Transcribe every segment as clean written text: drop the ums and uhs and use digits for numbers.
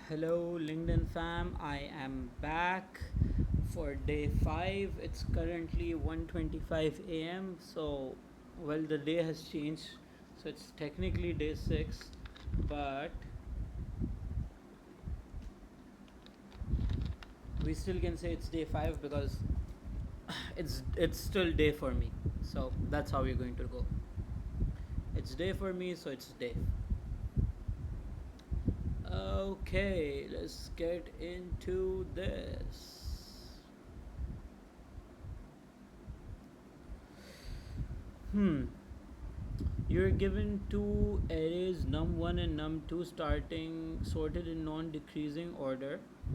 Hello, LinkedIn fam. I am back for day 5. It's currently 1:25 a.m. So, well, the day has changed. So, it's technically day 6, but we still can say it's day 5 because it's still day for me. So, that's how we're going to go. It's day for me, so it's day. Okay, let's get into this. You're given two arrays num1 and num2 sorted in non-decreasing order.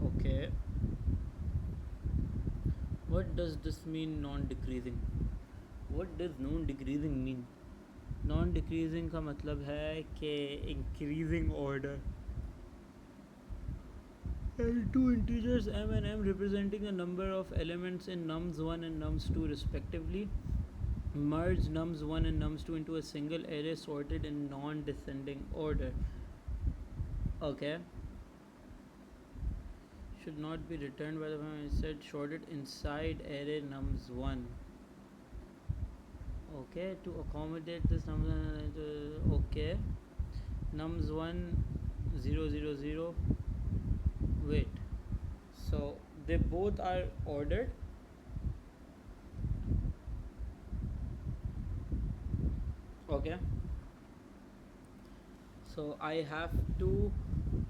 Okay. What does this mean, non-decreasing? What does non-decreasing mean? Non-decreasing का मतलब है कि increasing order. And two integers m and m representing the number of elements in nums1 and nums2 respectively. Merge nums1 and nums2 into a single array sorted in non-descending order. Okay. Should not be returned by the function, instead sorted inside array nums1. Okay, to accommodate this number, okay, nums1 0 0 0. Wait, so they both are ordered. Okay, so I have to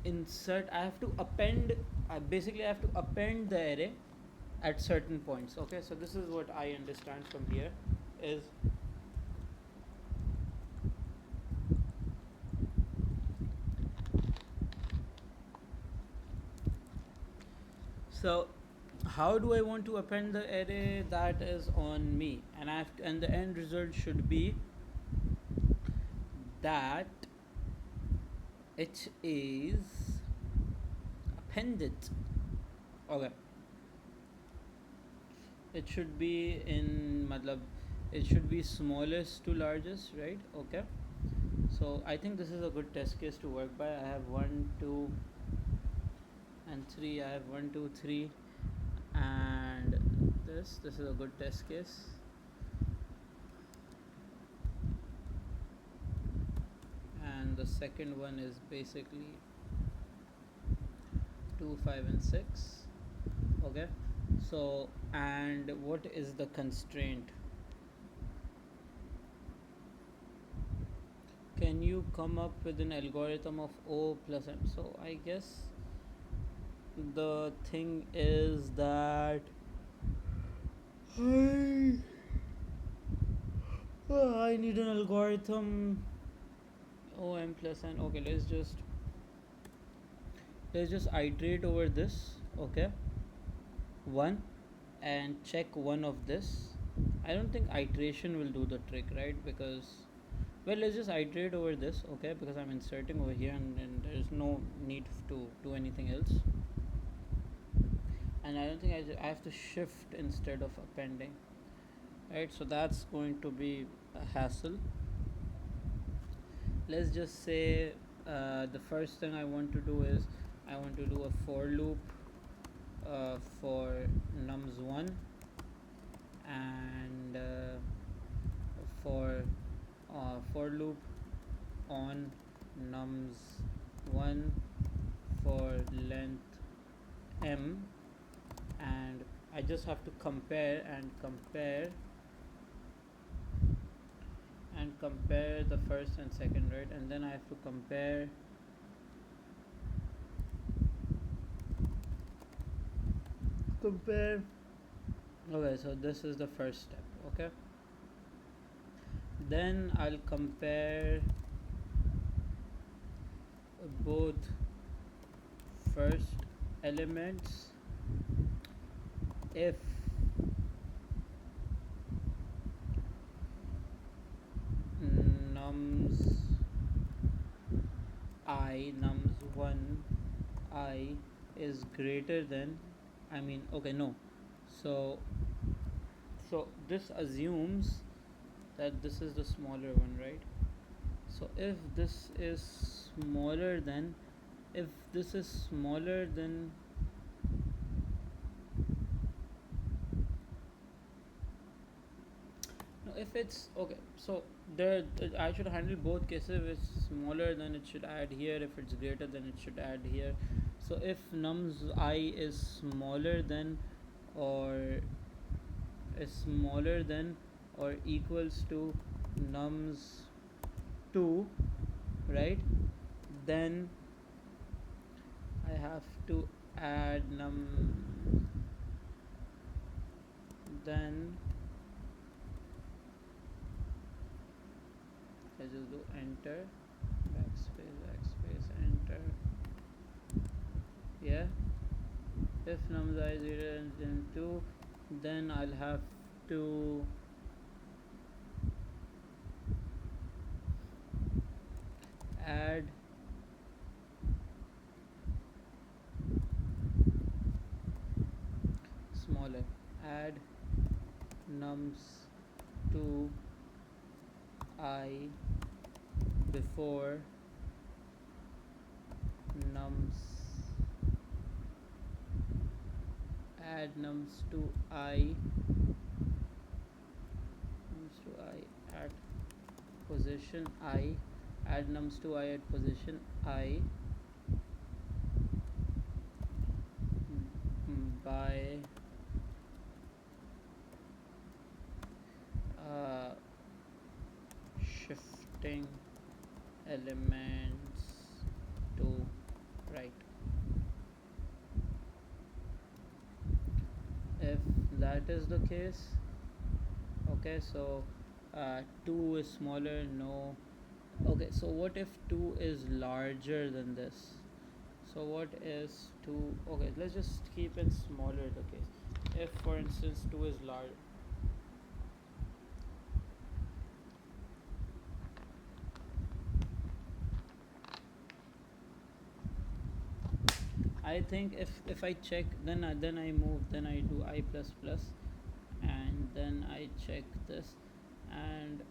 insert, I have to append, basically I have to append the array at certain points. Okay, so this is what I understand from here is so how do I want to append the array? That is on me, and I have to, and the end result should be that it is appended. Okay, it should be in matlab, it should be smallest to largest, right? Okay, so I think this is a good test case to work by. I have 1 2 and 3. I have 1 2 3 and this is a good test case. And the second one is basically 2 5 and 6. Okay, so and what is the constraint? Can you come up with an algorithm of O plus M? So I guess the thing is that I need an algorithm O M plus N. Okay, let's just iterate over this. Okay, one and check one of this. I don't think iteration will do the trick, right? Because, well, let's just iterate over this. Okay, because I'm inserting over here and there's no need to do anything else. And I don't think I have to shift instead of appending, right? So that's going to be a hassle. Let's just say the first thing I want to do is I want to do a for loop for nums1 and for loop on nums1 for length m, and I just have to compare the first and second, right? And then I have to compare okay, so this is the first step. Okay, then I'll compare both first elements if nums1 I is greater than, so this assumes that this is the smaller one, right? So if this is smaller than if this is smaller than no, if it's okay, so there I should handle both cases. If it's smaller, then it should add here. If it's greater, then it should add here. So if nums I is smaller than or equals to nums 2, right, then I have to add then I just do enter, backspace, enter. Yeah, if nums I is greater than 2, then I'll have to add smaller, add nums to I before nums, add nums to I at position I, add nums to I at position I by shifting elements to right. If that is the case, okay, so 2 is smaller, no. Okay, so what if 2 is larger than this? So what is 2? Okay, let's just keep it smaller the case. If for instance 2 is large, I think if I check, then I move, then I do I plus plus, and then I check this, and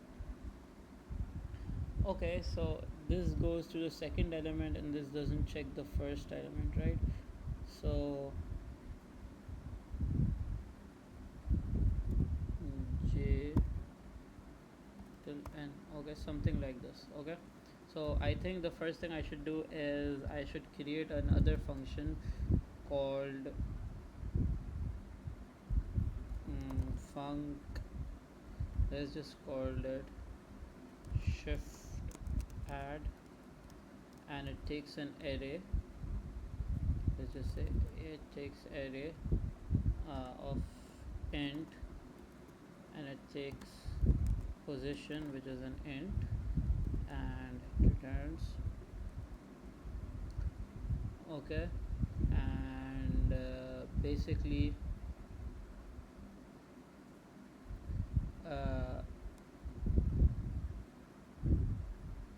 okay, so this goes to the second element and this doesn't check the first element, right? So j till n, okay, something like this. Okay, so I think the first thing I should do is I should create another function called func, let's just call it shift add, and it takes an array. Let's just say it takes array of int, and it takes position, which is an int, and it returns, okay, and basically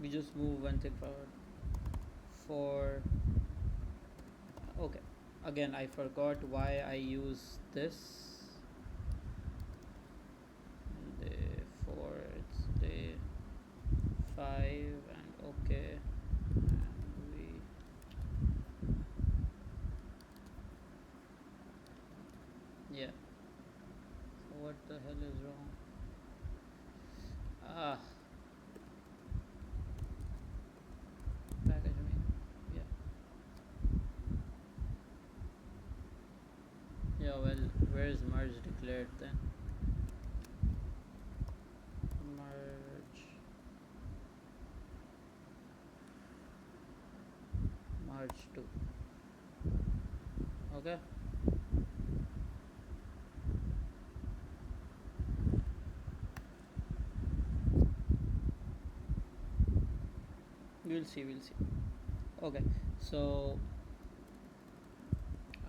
we just move one thing forward. For okay, again I forgot why I use this. For it's day 5, and okay, and we yeah, so what the hell is wrong? Package me, yeah, well, where's merge declared then? Merge 2, okay, we'll see. Okay, so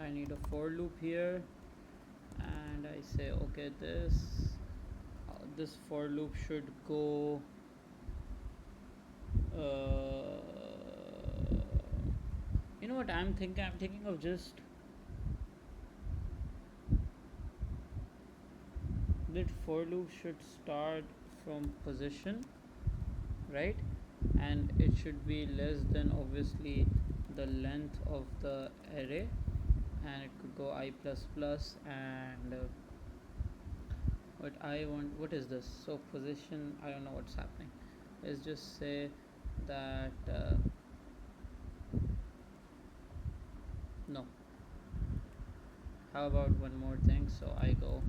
I need a for loop here, and I say okay, this for loop should go you know what I'm thinking of just that for loop should start from position, right, and it should be less than obviously the length of the array, and it could go I plus plus, and what is this? So position, I don't know what's happening. Let's just say that no. How about one more thing? So I go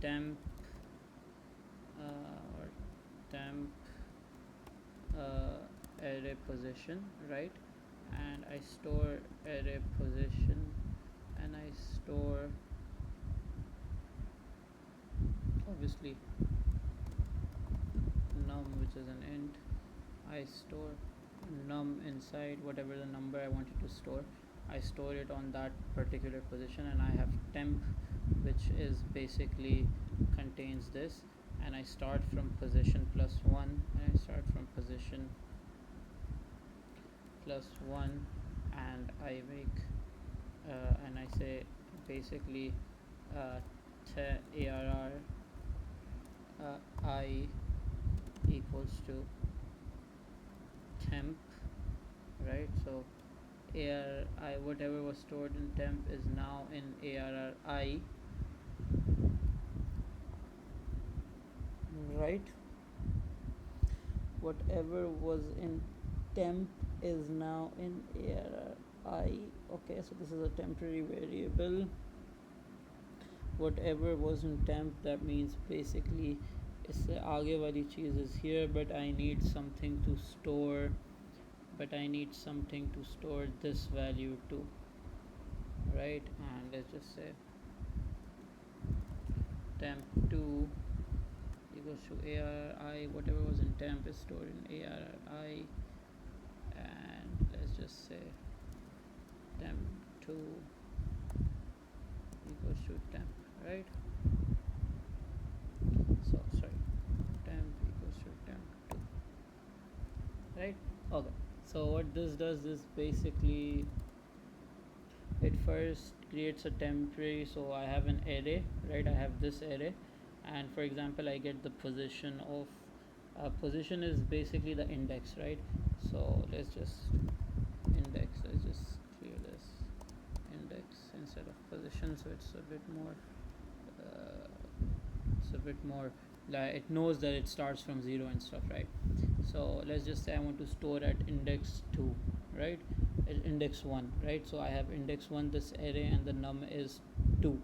temp or temp array position, right? And I store array position, and I store obviously num, which is an int. I store num inside whatever the number I wanted to store. I store it on that particular position, and I have temp, which is basically contains this, and I start from position +1, and I start from position +1, and I make and I say basically arr I equals to temp, right? So arr whatever was stored in temp is now in arr I, right? Whatever was in temp is now in arr I. Okay, so this is a temporary variable. Whatever was in temp, that means basically इससे आगे वाली चीज़ is here, but I need something to store this value too, right? And let's just say temp2 equals to arri, whatever was in temp is stored in arri, and let's just say temp2 equals to temp, right? So sorry, temp equals to temp2, right? Okay, so what this does is basically it first creates a temporary, so I have an array, right? I have this array, and for example I get the position of position is basically the index, right? So let's just clear this index instead of position, so it's a bit more like it knows that it starts from 0 and stuff, right? So let's just say I want to store at index 2, right? At index 1, right? So I have index 1, this array, and the num is 2.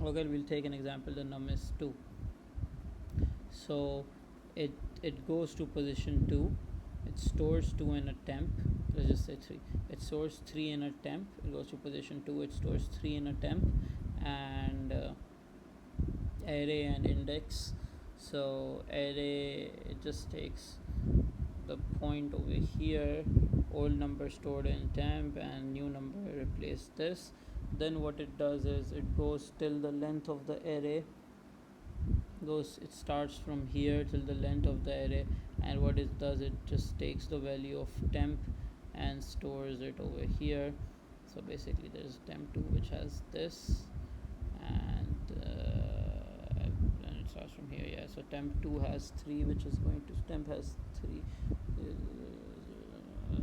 Okay, we'll take an example. The num is 2, so it goes to position 2, it stores 2 in a temp. Let's just say 3. It stores 3 in a temp. It goes to position 2, it stores 3 in a temp, and array and index. So array, it just takes the point over here, old number stored in temp and new number replace this. Then what it does is it goes till the length of the array it starts from here till the length of the array, and what it does, it just takes the value of temp and stores it over here. So basically there's temp2 which has this, and it starts from here. Yeah, so temp2 has 3, which is going to temp has 3,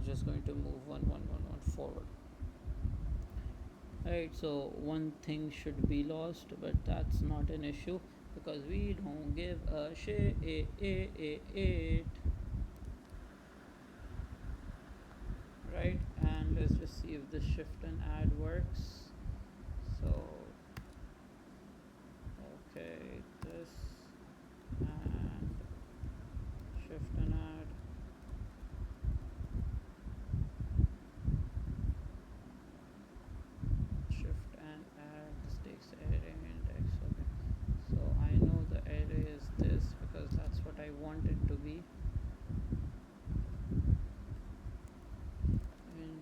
just going to move 1 1 1 1 forward. Right, so one thing should be lost, but that's not an issue because we don't give a shit. Right, and let's just see if this shift and add works. So okay, this and shift and add. This takes array index. Okay, so I know the array is this because that's what I want it to be. And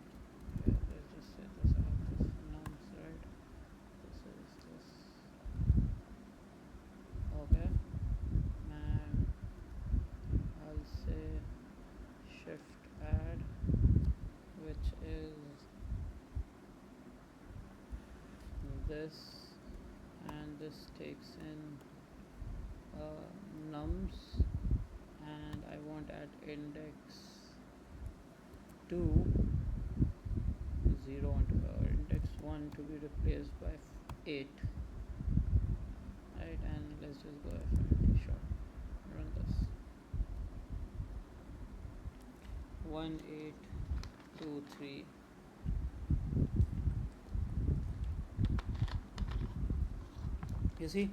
let's just say this, I have this nums, right? This is this. Okay, and I'll say shift add, which is this, and this takes in nums, and I want at index 2 0 onto our index 1 to be replaced by 8, right? And let's just go FMD short, run this. 1 8 2 3. You see,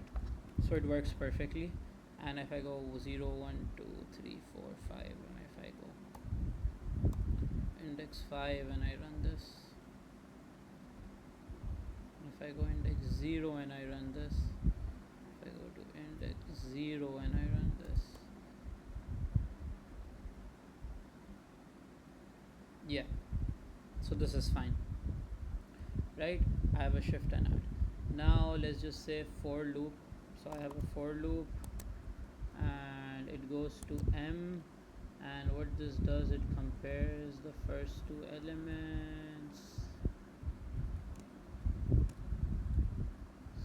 so it works perfectly. And if I go 0 1 2 3 4 5, and if I go index 5 and I run this, if I go index 0 and I run this, if I go to index 0 and I run this, yeah, so this is fine, right? I have a shift and add. Now let's just say for loop. So I have a for loop and it goes to m, and what this does, it compares the first two elements.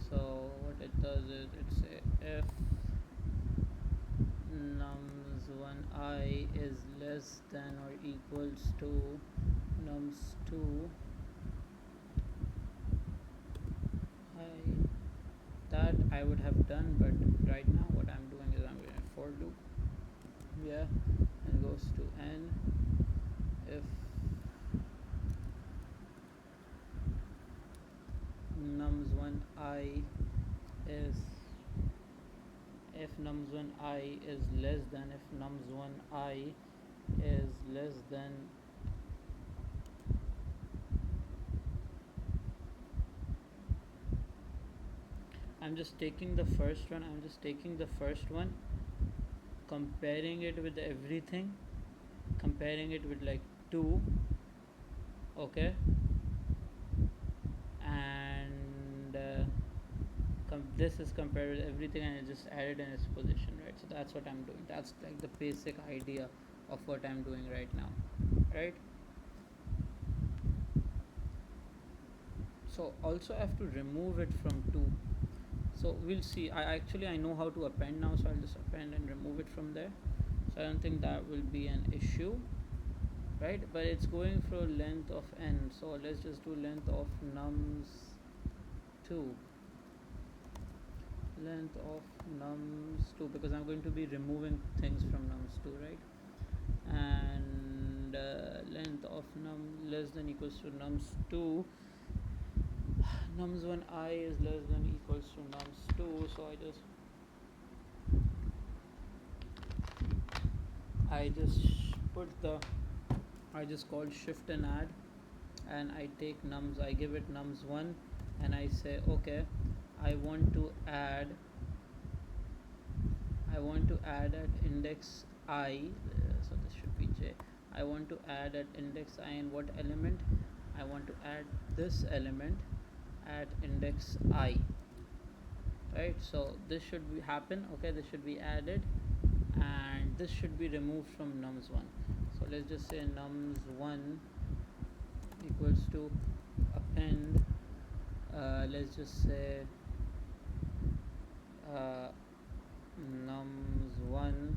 So what it does is it say if nums1I is less than or equals to nums2 that I would have done, but right now what I'm doing is I'm doing a for loop, yeah, and goes to n if nums1I is less than, if nums1I is less than I'm just taking the first one, comparing it with everything, comparing it with like 2, okay, and this is compared with everything and it just added in its position, right? So that's what I'm doing. That's like the basic idea of what I'm doing right now, right? So also I have to remove it from 2. So we'll see. I know how to append now, so I'll just append and remove it from there. So I don't think that will be an issue, right? But it's going for length of n, so let's just do length of nums2, because I'm going to be removing things from nums2, right? And length of num less than equals to nums2, nums1I is less than equals to nums2, so I just call shift and add, and I take I give it nums1, and I say okay, I want to add at index I, so this should be j. I want to add at index I in what element? I want to add this element at index I, right? So this should be happen, okay, this should be added, and this should be removed from nums1. So let's just say nums1 equals to append, let's just say nums1,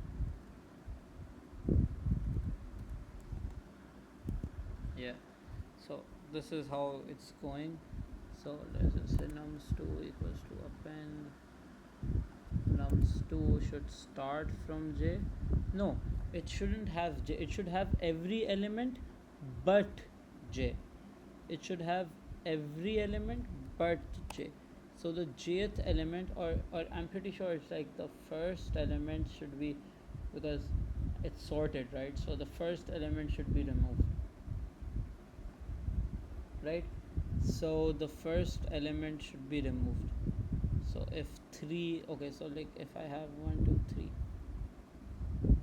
yeah, so this is how it's going. So let's just say nums2 equals to append, nums2 should start from j. No, it shouldn't have j, it should have every element but j. It should have every element but j. So the jth element, or I'm pretty sure it's like the first element should be, because it's sorted, right? So the first element should be removed, right? So the first element should be removed. So if 3, okay, so like if I have 1 2 3,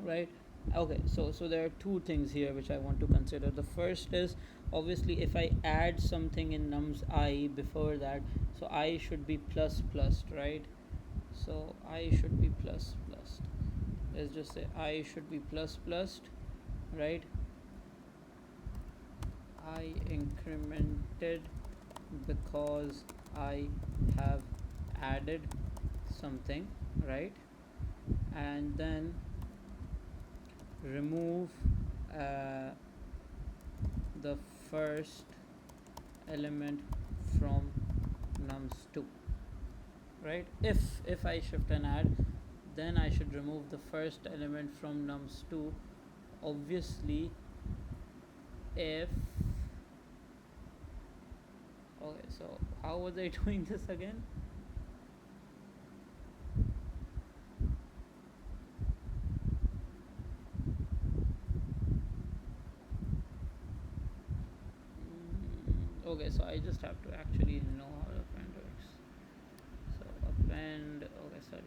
right? Okay, so there are two things here which I want to consider. The first is, obviously if I add something in nums I before that, so I should be plus plus, right? So I should be plus plus. Let's just say I should be plus plus, right? I incremented because I have added something, right? And then remove the first element from nums2, right? If I shift and add, then I should remove the first element from nums2. Obviously, if okay, so how was I doing this again? Okay, so I just have to actually know how the append works. So append, okay, sorry.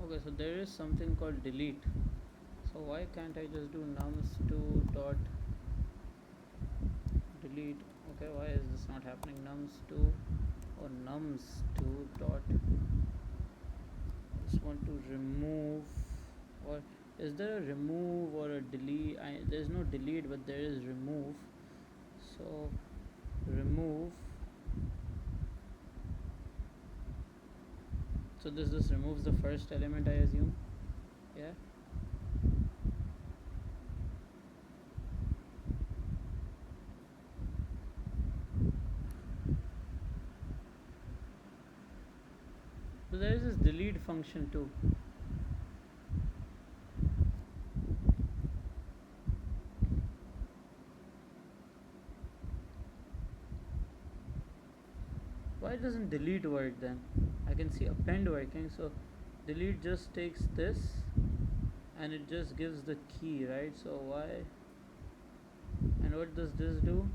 Okay, so there is something called delete. So why can't I just do nums2 dot delete? Okay, why is this not happening? Nums2 or nums2 dot, I just want to remove, or is there a remove or a delete? There's no delete, but there is remove. So remove, so this just removes the first element, I assume. Yeah. So there is this delete function too. Why doesn't delete work then? I can see append working, so delete just takes this and it just gives the key, right? So why? And what does this do?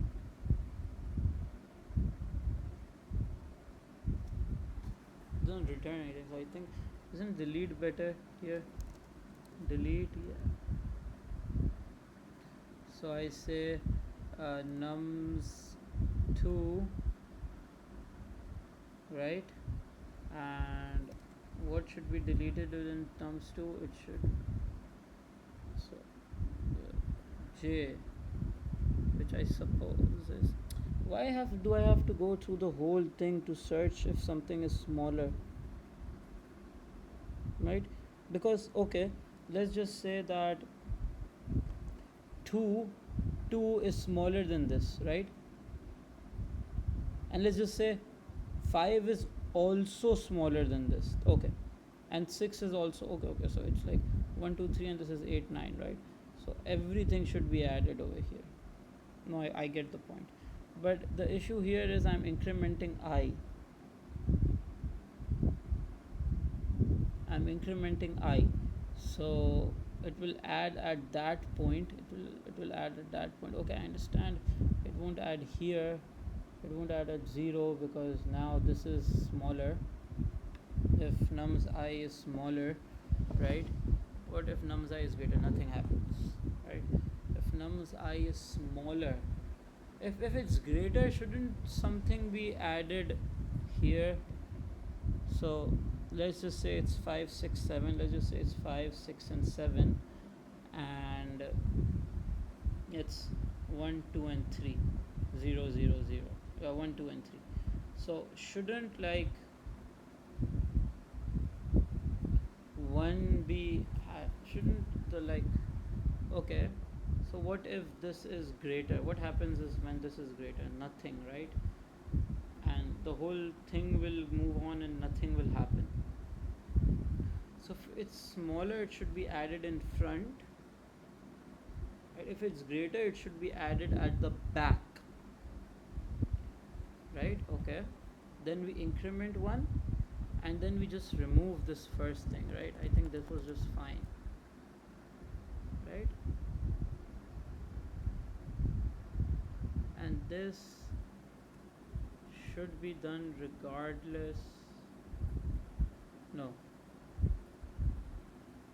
It doesn't return anything. So I think, isn't delete better here? Delete, yeah. So I say nums2, right? And what should be deleted within nums2? It should, so j, which I suppose is, why do I have to go through the whole thing to search if something is smaller, right? Because okay, let's just say that 2 is smaller than this, right? And let's just say 5 is also smaller than this, okay, and 6 is also okay, so it's like 1 2 3 and this is 8 9, right? So everything should be added over here. No, I get the point, but the issue here is I'm incrementing I. So it will add at that point, it will add at that point. Okay, I understand. It won't add here, it won't add at 0 because now this is smaller. If nums I is smaller, right? What if nums I is greater? Nothing happens, right? If nums I is smaller, if it's greater, shouldn't something be added here? So let's just say it's 5 6 7, let's just say it's 5 6 and 7, and it's 1 2 and 3, 0 0 0, 1 2 and 3. So shouldn't like 1 be shouldn't the like, okay, so what if this is greater? What happens is when this is greater? Nothing, right? And the whole thing will move on and nothing will happen. So if it's smaller, it should be added in front, right? If it's greater, it should be added at the back, right? Okay, then we increment 1 and then we just remove this first thing, right? I think this was just fine, right? And this should be done regardless. No,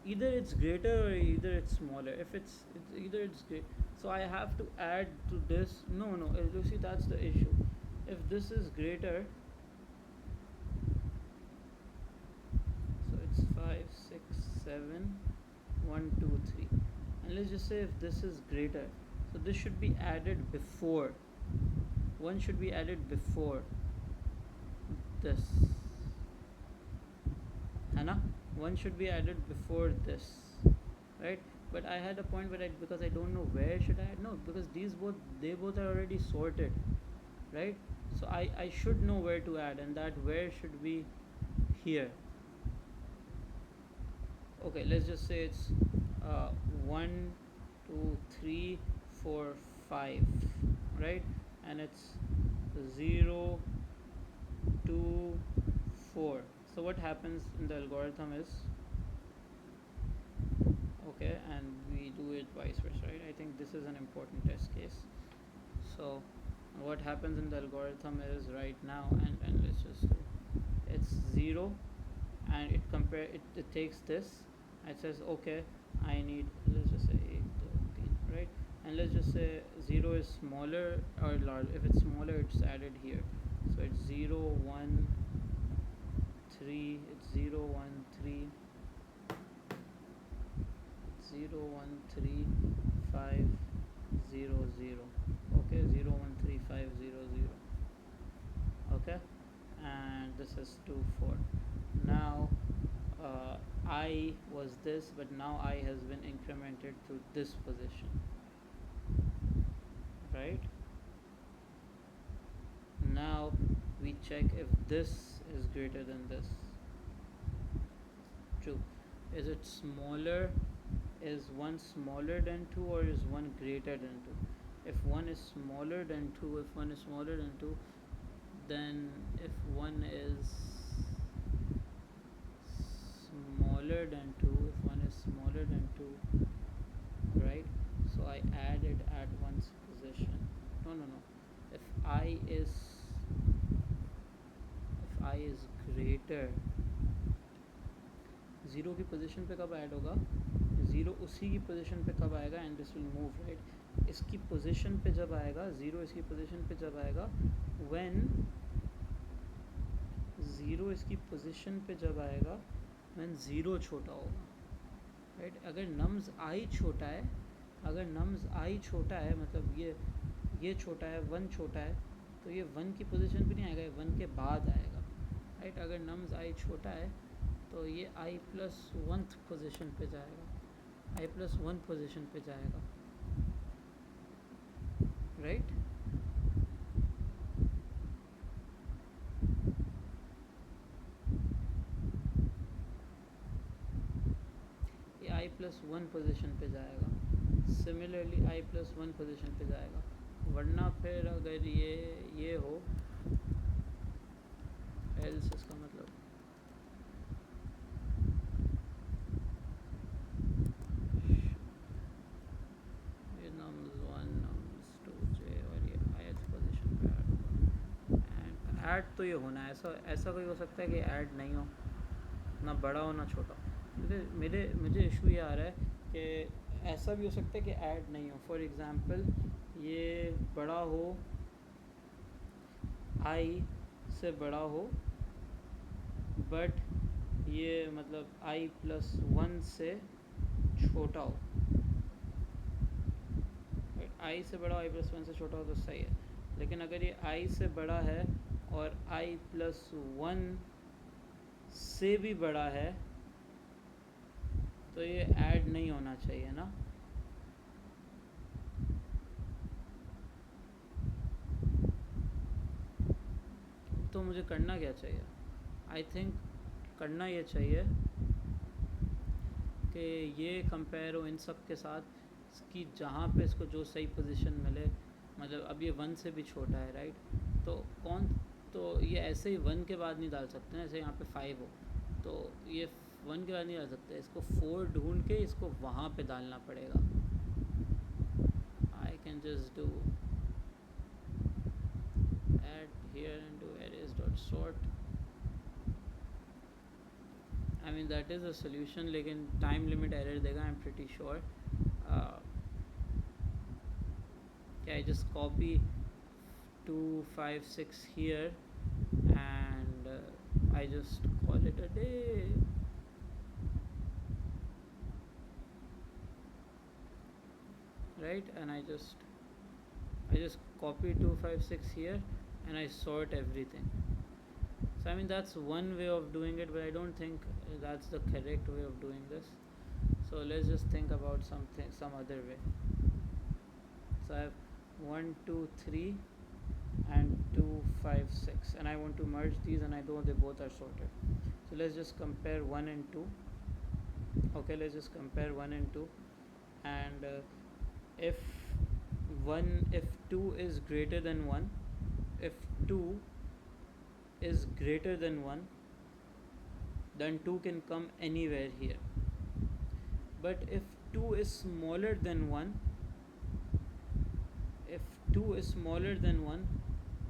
either it's greater or either it's smaller. If it's either it's great, so I have to add to this. No, you see, that's the issue. If this is greater, so it's 5 6 7 1 2 3, and let's just say if this is greater, so this should be added before, 1 should be added before this, है ना? 1 should be added before this, right? But I had a point where because I don't know where should I add, no, because they both are already sorted, right? So I should know where to add, and that where should be here. Okay, let's just say it's 1 2 3 4 5, right? And it's 0 2 4. So what happens in the algorithm is, okay, and we do it vice versa, right? I think this is an important test case. So what happens in the algorithm is right now, and let's just do, it's 0, and it takes this, it says okay, I need, let's just say 8 2 3, right? And let's just say 0 is smaller or large. If it's smaller, it's added here. So it's 0 1 3, it's 0 1 3, 0 1 3 5 0 0, okay, 0 1 3 5 0 0, okay, and this is 2 4. Now I was this, but now I has been incremented to this position, right? Now we check if this is greater than this. True. Is it smaller? Is 1 smaller than 2, or is 1 greater than 2? If 1 is smaller than 2, if 1 is smaller than 2, then if 1 is smaller than 2, if 1 is smaller than 2, right? So I add it at 1's position. No. If I is greater, 0 की position पे कब add होगा? 0 उसी की position पे कब आएगा? And this will move, right? इसकी पोजीशन पे जब आएगा, 0 इसकी पोजीशन पे जब आएगा, व्हेन 0 इसकी पोजीशन पे जब आएगा, व्हेन 0 छोटा होगा, राइट? अगर नम्स i छोटा है, अगर नम्स i छोटा है, मतलब ये छोटा है, 1 छोटा है, तो ये 1 की पोजीशन पे नहीं आएगा, ये 1 के बाद आएगा, राइट? अगर नम्स i छोटा है तो ये i प्लस 1th पोजीशन पे जाएगा, i प्लस 1 पोजीशन पे जाएगा, राइट? ये i प्लस 1 पोजीशन पे जाएगा, सिमिलरली i प्लस 1 पोजीशन पे जाएगा, वरना फिर अगर ये हो, एल्स इसका मतलब ये नम्स 1 नम्स 2 j और ये ith पोजीशन पे ऐड होगा, एंड ऐड तो ये होना है, ऐसा कोई हो सकता है कि ऐड नहीं हो, ना बड़ा हो ना छोटा हो। मुझे इशू ये आ रहा है कि ऐसा भी हो सकता है कि ऐड नहीं हो। फॉर एग्ज़ाम्पल ये बड़ा हो, i से बड़ा हो, बट ये मतलब i प्लस 1 से छोटा हो, i से बड़ा हो, i प्लस 1 से छोटा हो तो सही है, लेकिन अगर ये i से बड़ा है और i प्लस 1 से भी बड़ा है तो ये ऐड नहीं होना चाहिए ना। तो मुझे करना क्या चाहिए? आई थिंक करना ये चाहिए कि ये कंपेयर हो इन सब के साथ कि जहाँ पे इसको जो सही पोजीशन मिले, मतलब अब ये 1 से भी छोटा है, राइट? तो ये ऐसे ही 1 के बाद नहीं डाल सकते ना, जैसे यहाँ पे 5 हो तो ये 1 के बाद नहीं डाल सकते, इसको 4 ढूंढ के इसको वहाँ पे डालना पड़ेगा। I can just do add here and do arrays dot sort. I mean that is a solution, लेकिन time limit error देगा, I'm pretty sure. I just copy 2 5 6 here and I just call it a day. right? And I just copy 256 here and I sort everything. So I mean that's one way of doing it, but I don't think that's the correct way of doing this. So let's just think about some other way. So I have 1 2 3 and 2 5 6, and I want to merge these, and I know they both are sorted. So let's just compare 1 and 2. Okay, let's just compare 1 and 2, and if 2 is greater than 1, if 2 is greater than 1, then 2 can come anywhere here. But if 2 is smaller than 1, if 2 is smaller than 1,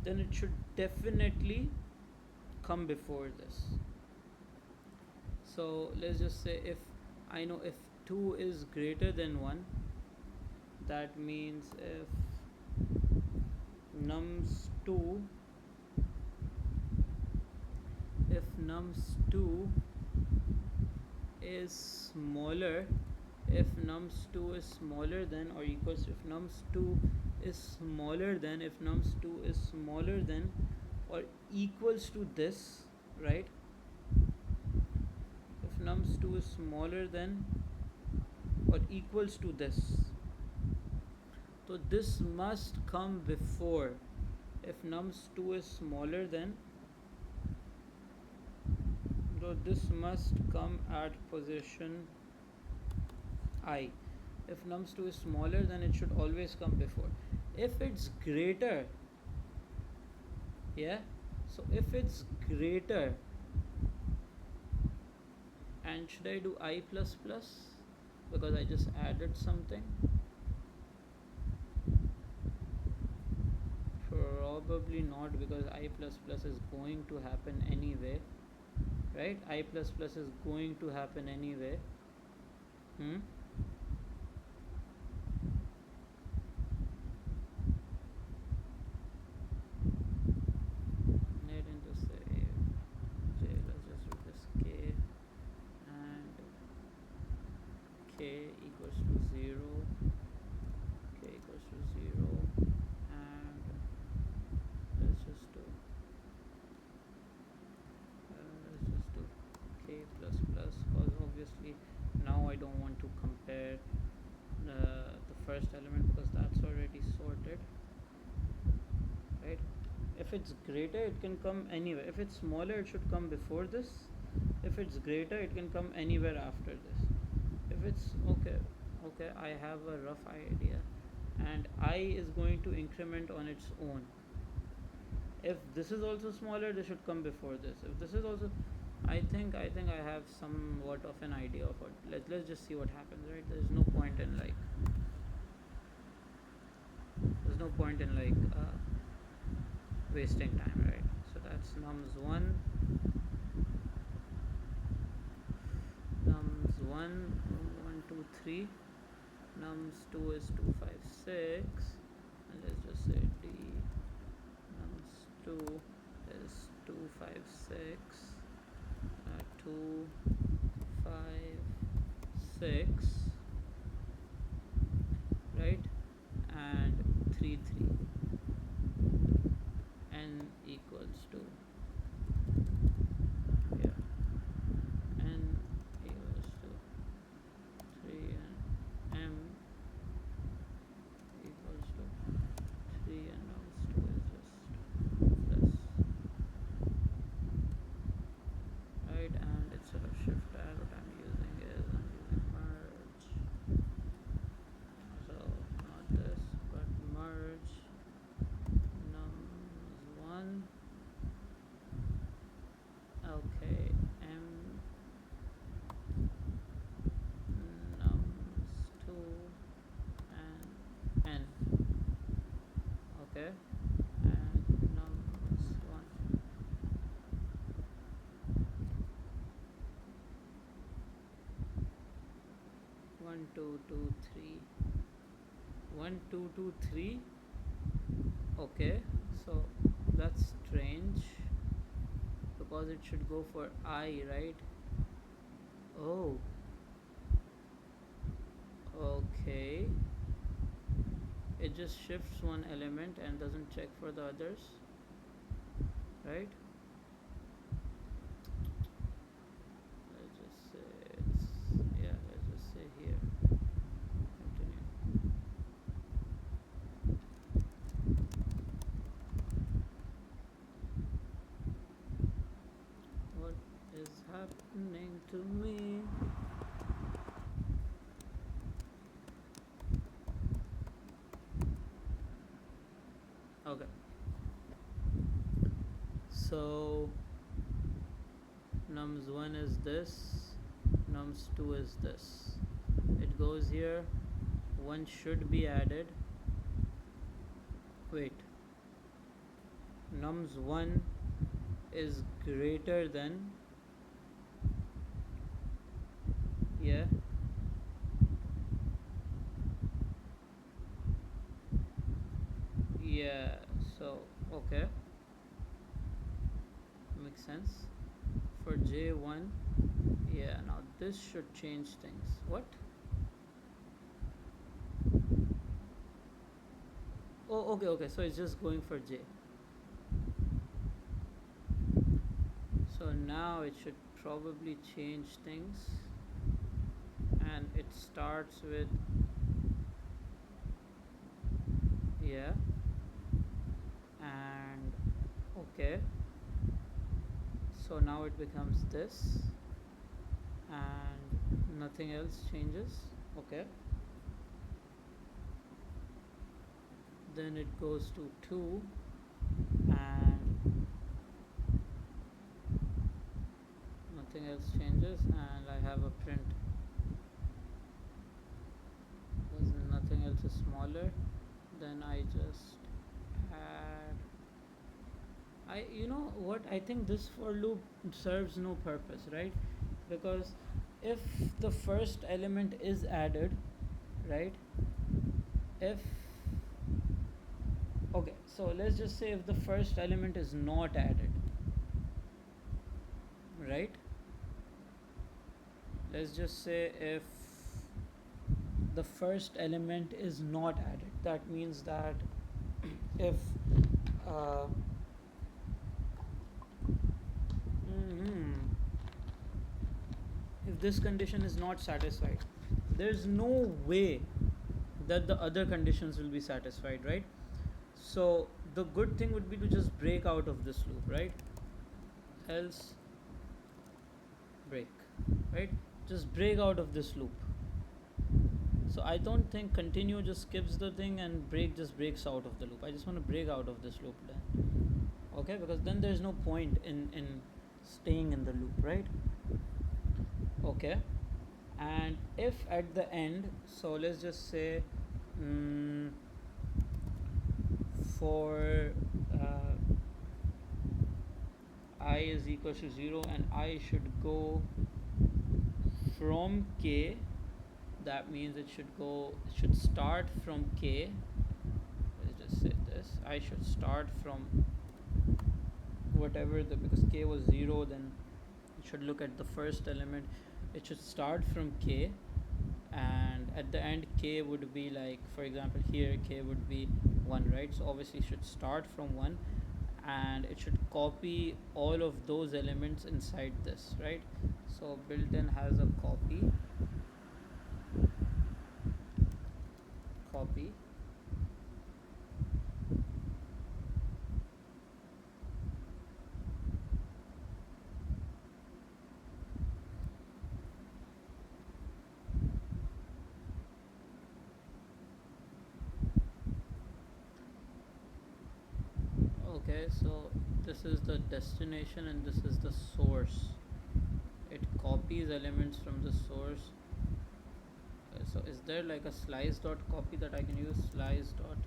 then it should definitely come before this. So let's just say if I know if 2 is greater than 1, that means if nums2 is smaller, if nums2 is smaller than or equals, if nums2 is smaller than or equals to this, right? If nums2 is smaller than or equals to this, so this must come before. If nums2 is smaller than, so this must come at position I. If nums2 is smaller, then it should always come before. If it's greater, yeah, so if it's greater, and should I do I plus plus because I just added something? Probably not, because I plus plus is going to happen anyway, right? I plus plus is going to happen anyway. Let into say J, let's just do this K, and K equals to 0, K equals to 0, and let's just do K plus plus, because obviously now I don't want to compare the first element because that's already sorted, right? If it's greater, it can come anywhere. If it's smaller, it should come before this. If it's greater, it can come anywhere after this. If it's okay, I have a rough idea, and I is going to increment on its own. If this is also smaller, this should come before this. If this is also, I think I have somewhat of an idea of what. Let's just see what happens, right? There's no point in wasting time, right? So that's nums1, 1 2 3, nums2 is 2 5 6, and let's just say d nums2 is 2 5 6, 2 5 6, right? And 3 3, n equals to, yeah, n equals to 3, and m equals to 3, and nums2 is just this, right? And instead of shift add, what I'm using is merge. So not this, but merge nums1, okay, m nums2 and n, okay, and nums1. 1 2 2 3, 1 2 2 3. Okay, so that's strange because it should go for I, right? Oh, okay, it just shifts one element and doesn't check for the others, right? Let's just say it's, yeah, let's just say here, continue. What is happening to me? Okay, so nums1 is this, nums2 is this. It goes here, 1 should be added. Wait, nums1 is greater than, yeah, yeah, so okay, makes sense. For J1, yeah, now this should change things. What? Oh, okay, so it's just going for J. So now it should probably change things, and it starts with, yeah, and okay, so now it becomes this and nothing else changes. Okay, then it goes to 2 and nothing else changes, and I have a print because nothing else is smaller. Then I just add, you know what, I think this for loop serves no purpose, right? Because if the first element is added, right, if, okay, so let's just say if the first element is not added, right, let's just say if the first element is not added, that means that if if this condition is not satisfied, there's no way that the other conditions will be satisfied, right? So the good thing would be to just break out of this loop, right? Else break, right? Just break out of this loop. So I don't think continue just skips the thing and break just breaks out of the loop. I just want to break out of this loop then. Okay, because then there's no point in staying in the loop, right? Okay, and if at the end, so let's just say for I is equal to 0 and I should go from k, that means it should start from k. Let's just say this, I should start from whatever because k was 0, then it should look at the first element. It should start from k, and at the end k would be, like, for example here k would be 1, right? So obviously it should start from 1 and it should copy all of those elements inside this, right? So built-in has a copy, okay, so this is the destination and this is the source. It copies elements from the source. So is there like a slice dot copy that I can use? Slices dot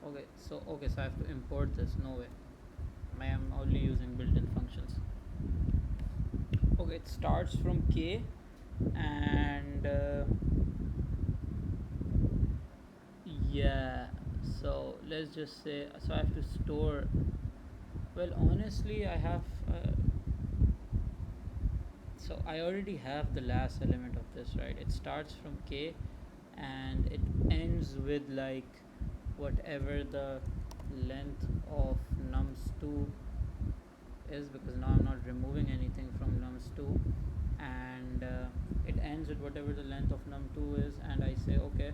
okay, so I have to import this. No way, I am only using built-in functions. Okay, it starts from k and yeah, so let's just say, so I have to store, well, honestly I have so I already have the last element of this, right? It starts from k and it ends with like whatever the length of nums2 is, because now I'm not removing anything from nums2, and it ends with whatever the length of num2 is, and I say okay,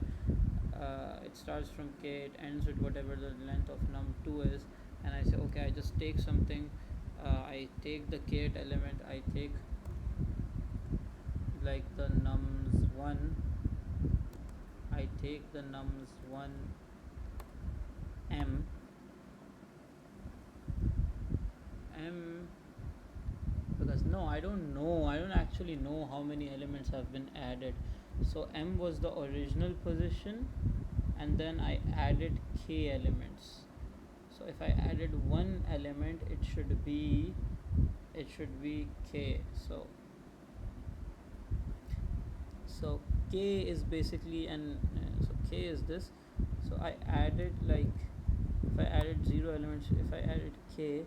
it starts from k, it ends with whatever the length of num2 is, and I say okay, I just take something, I take the kth element, I take like the nums1, I take the nums1 m because no, I don't actually know how many elements have been added. So m was the original position, and then I added k elements. So if I added one element, it should be k. So k is basically so k is this. So I added, like, if I added 0 elements, if I added k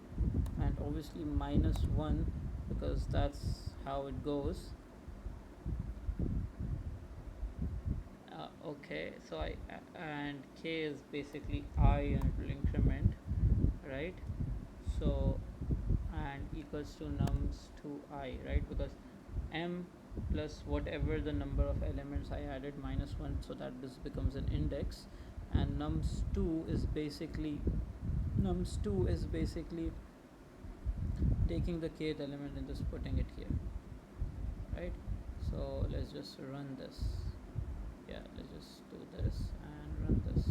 and obviously -1, because that's how it goes. Okay, so and k is basically I, and it will increment, right? So and equals to nums2i, right? Because m plus whatever the number of elements I added -1, so that this becomes an index, and nums2 is basically taking the kth element and just putting it here, right? So let's just run this. Yeah, let's just do this and run this.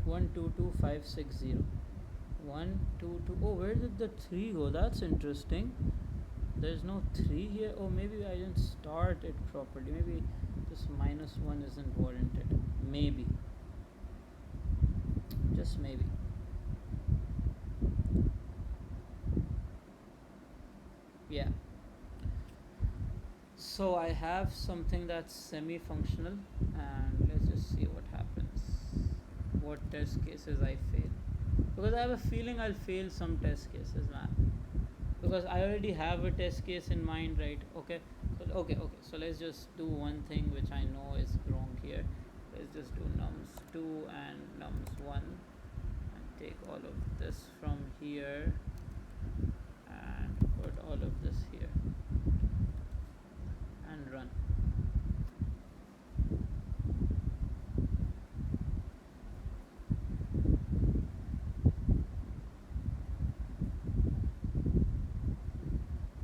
122560. 122. Oh, where did the 3 go? That's interesting. There's no 3 here. Oh, maybe I didn't start it properly. Maybe this -1 isn't warranted. Maybe. Just maybe. Yeah. So I have something that's semi-functional, and let's just see what happens. What test cases I fail. Because I have a feeling I'll fail some test cases, man. Because I already have a test case in mind, right? Okay. So let's just do one thing which I know is wrong here. Let's just do nums2 and nums1 and take all of this from here and put all of this here and run.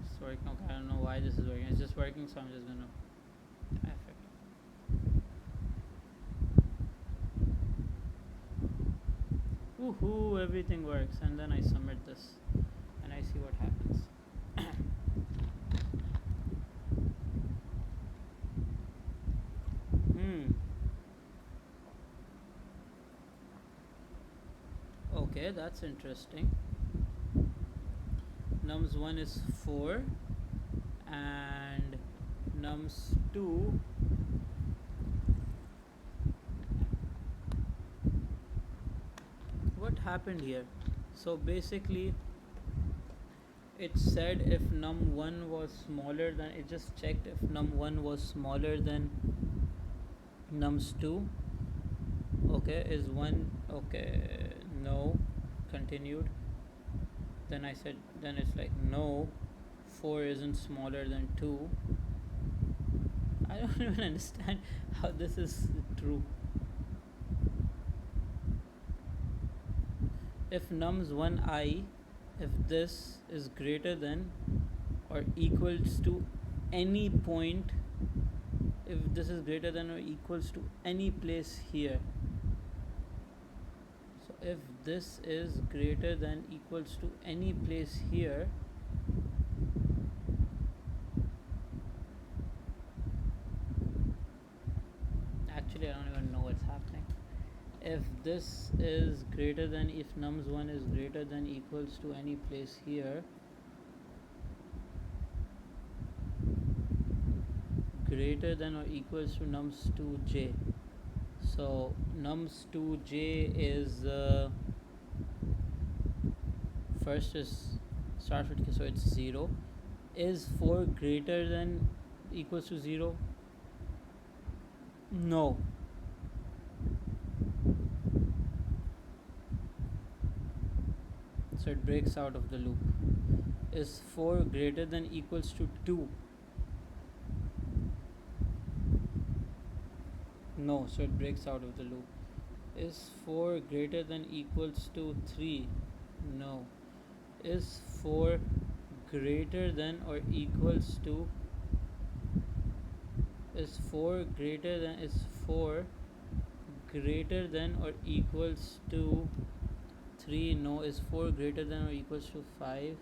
It's working. Okay, I don't know why this is working. It's just working, so I'm just gonna F it. Woohoo! Everything works, and then I submit this, and I see what happens. Okay, that's interesting. Nums1 is 4 and nums2 what happened here? So basically it said if num1 was smaller than, it just checked if num1 was smaller than nums2. Okay, is 1 okay? No. Continued. Then I said, then it's like no, 4 isn't smaller than 2. I don't even understand how this is true. If nums1i, if this is greater than or equals to any point, if this is greater than or equals to any place here, so if this is greater than equals to any place here, actually I don't even know what's happening. If this is greater than, if nums1 is greater than equals to any place here, greater than or equals to nums2j. So nums2j is first is starts with, so it's 0. Is 4 greater than equals to 0? No. So it breaks out of the loop. Is 4 greater than equals to 2? No, so it breaks out of the loop. Is 4 greater than equals to 3? No. Is 4 greater than or equals to is 4 greater than or equals to 3? No. Is 4 greater than or equals to 5?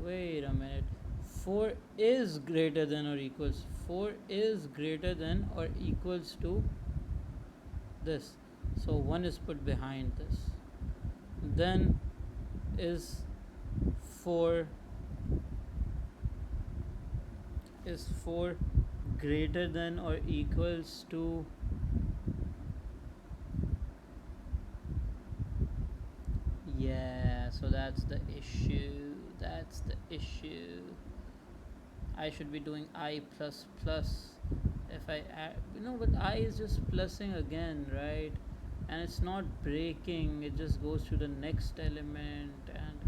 Wait a minute. 4 is greater than or equals 4 is greater than or equals to this. So 1 is put behind this. Then is 4 greater than or equals to so that's the issue. I should be doing I plus plus. If I add, but I is just plussing again, right? And it's not breaking, it just goes to the next element, and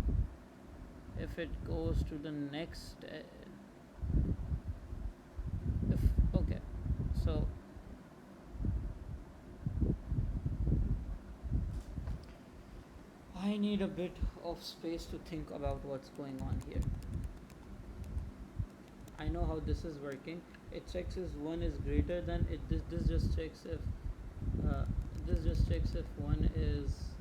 if it goes to the next okay, so I need a bit of space to think about what's going on here. I know how this is working. It checks if 1 is greater than it. This just checks if 1 is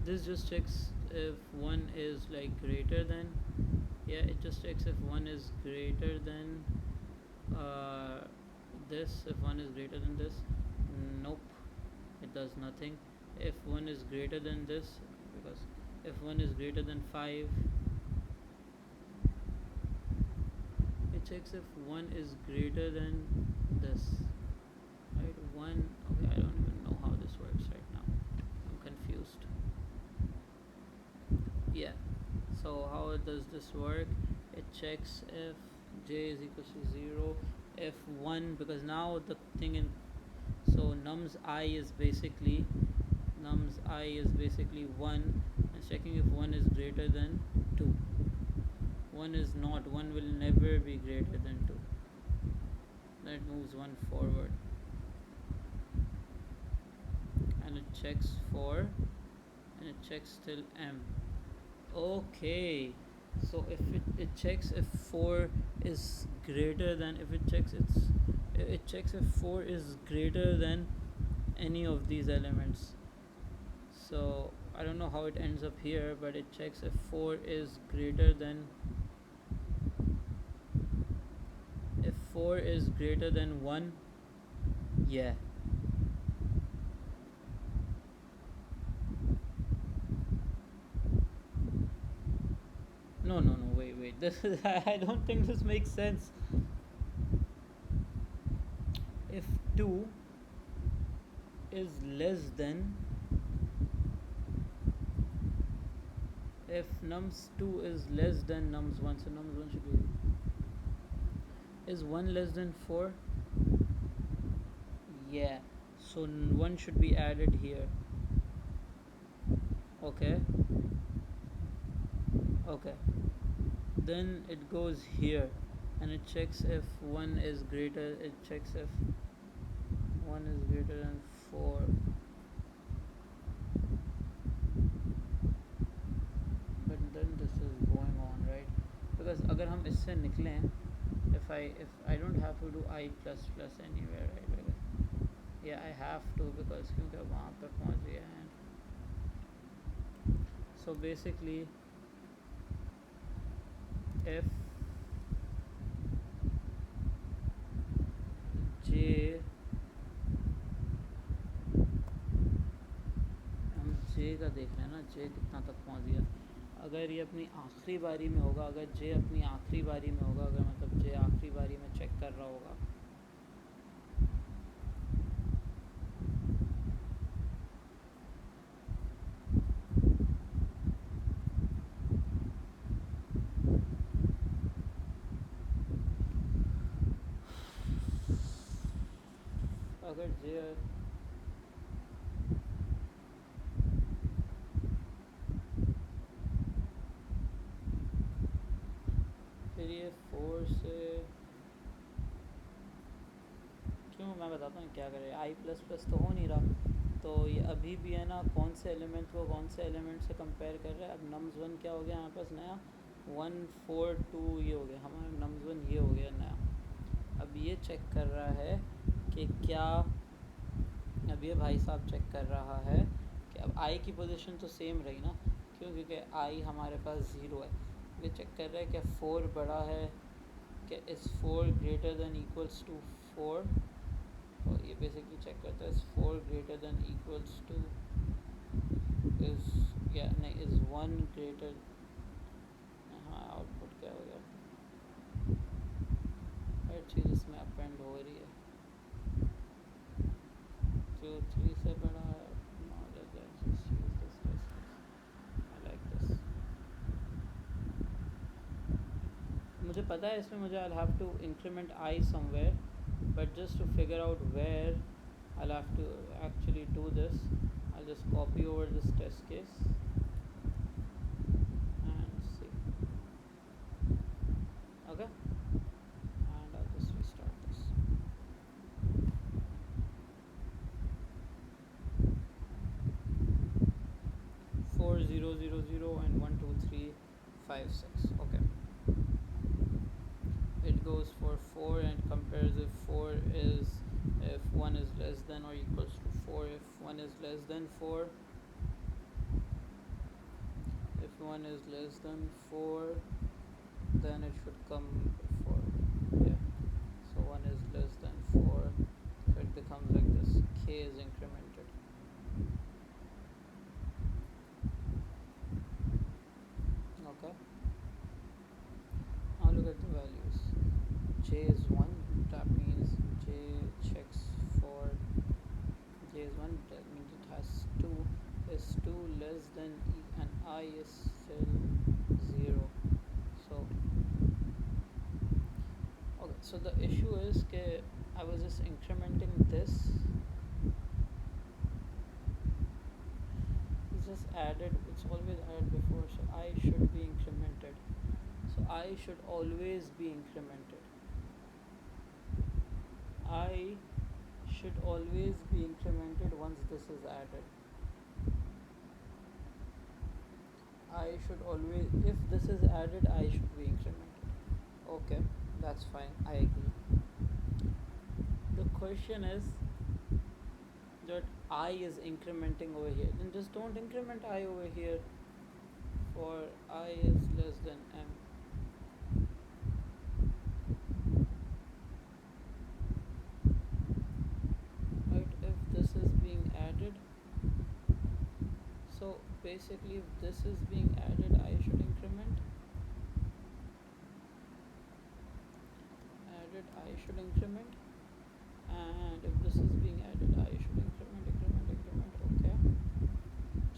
this just checks if 1 is like greater than, it just checks if 1 is greater than this. If 1 is greater than this, nope, it does nothing. If 1 is greater than this, because if 1 is greater than 5, it checks if 1 is greater than this, right? 1, okay, I don't even know how this works right now, I'm confused. So how does this work? It checks if j is equal to 0, if 1, because now the thing in, so nums I is basically 1, and checking if 1 is greater than 2. 1 is not, 1 will never be greater than 2. Then it moves 1 forward, and it checks for, and it checks till m. Okay, so if it checks if 4 is greater than, it checks if 4 is greater than any of these elements. So I don't know how it ends up here, but it checks if 4 is greater than, if 4 is greater than 1, no, wait, this is I don't think this makes sense. If 2 is less than, if nums2 is less than nums1, so nums1 should be, is 1 less than 4? So 1 should be added here. Okay, then it goes here, and it checks if 1 is greater, it checks if 1 is greater than 4. But then this is going on, right? Because अगर हम इससे निकलें, if I don't have to do I plus plus anywhere, right? Because I have to, because क्योंकि वहाँ पर पहुँच गया है. So basically, if j, I'm जे का देख रहे हैं ना, जे कितना तक पहुंच गया। अगर ये अपनी आखिरी बारी में होगा, अगर जे अपनी आखिरी बारी में होगा, अगर मतलब जे आखिरी बारी में चेक कर रहा होगा, अगर जे फिर ये 4 से क्यों, मैं बताता हूँ क्या करें। आई प्लस प्लस तो हो नहीं रहा, तो ये अभी भी है ना कौन से एलिमेंट को कौन से एलिमेंट से कंपेयर कर रहा है। अब नम्स वन क्या हो गया हमारे पास नया, 1 4 2 ये हो गया हमारा नम्स वन, ये हो गया नया। अब ये चेक कर रहा है कि क्या, अब ये भाई साहब चेक कर रहा है कि अब आई की पोजीशन तो सेम रही ना, क्यों, क्योंकि आई हमारे पास 0 है। ये चेक कर रहा है कि 4 बड़ा है, कि is 4 greater than equals to 4, और ये बेसिकली चेक करता है is 4 greater than equals to, is या नहीं, इज़ 1 ग्रेटर, हाँ आउटपुट क्या हो गया, हर चीज़ इसमें अपेंड हो रही है। 2 3 से बड़ा है, मुझे पता है इसमें मुझे I'll have to increment I somewhere, but just to figure out where I'll have to actually do this, I'll just copy over this test case and see. Okay, and I'll just restart this. Four zero zero zero and 1 2 3 5 6. Okay. It goes for 4 and compares if 4 is, if 1 is less than or equals to 4, if 1 is less than 4, if 1 is less than 4, then it should come before, yeah, so 1 is less than 4, so it becomes like this, k is incremented. Okay, now look at the values. J is 1, that means J checks for, J is 1, that means it has 2, is 2 less than E, and I is still 0. So okay, so the issue is that I was just incrementing this, it's just added, it's always added before, so I should be incremented, so I should always be incremented, I should always be incremented once this is added. I should always, if this is added, I should be incremented. Okay, that's fine, I agree. The question is that I is incrementing over here, then just don't increment I over here for I is less than M. Right, if this is being added, so basically if this is being added, I should increment, added, I should increment, and if this is being added, I should increment, okay.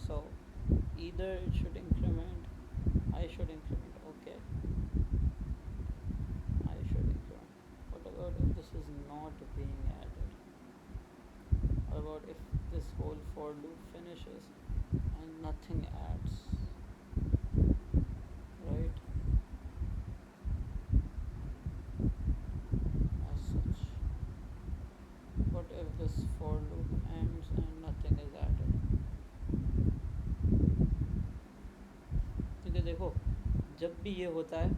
So either it should increment, I should increment, okay, I should increment. What about if this is not being added? What about if this whole for loop finishes and nothing adds, right, as such? What if this for loop ends and nothing is added? क्योंकि देखो जब भी ये होता है,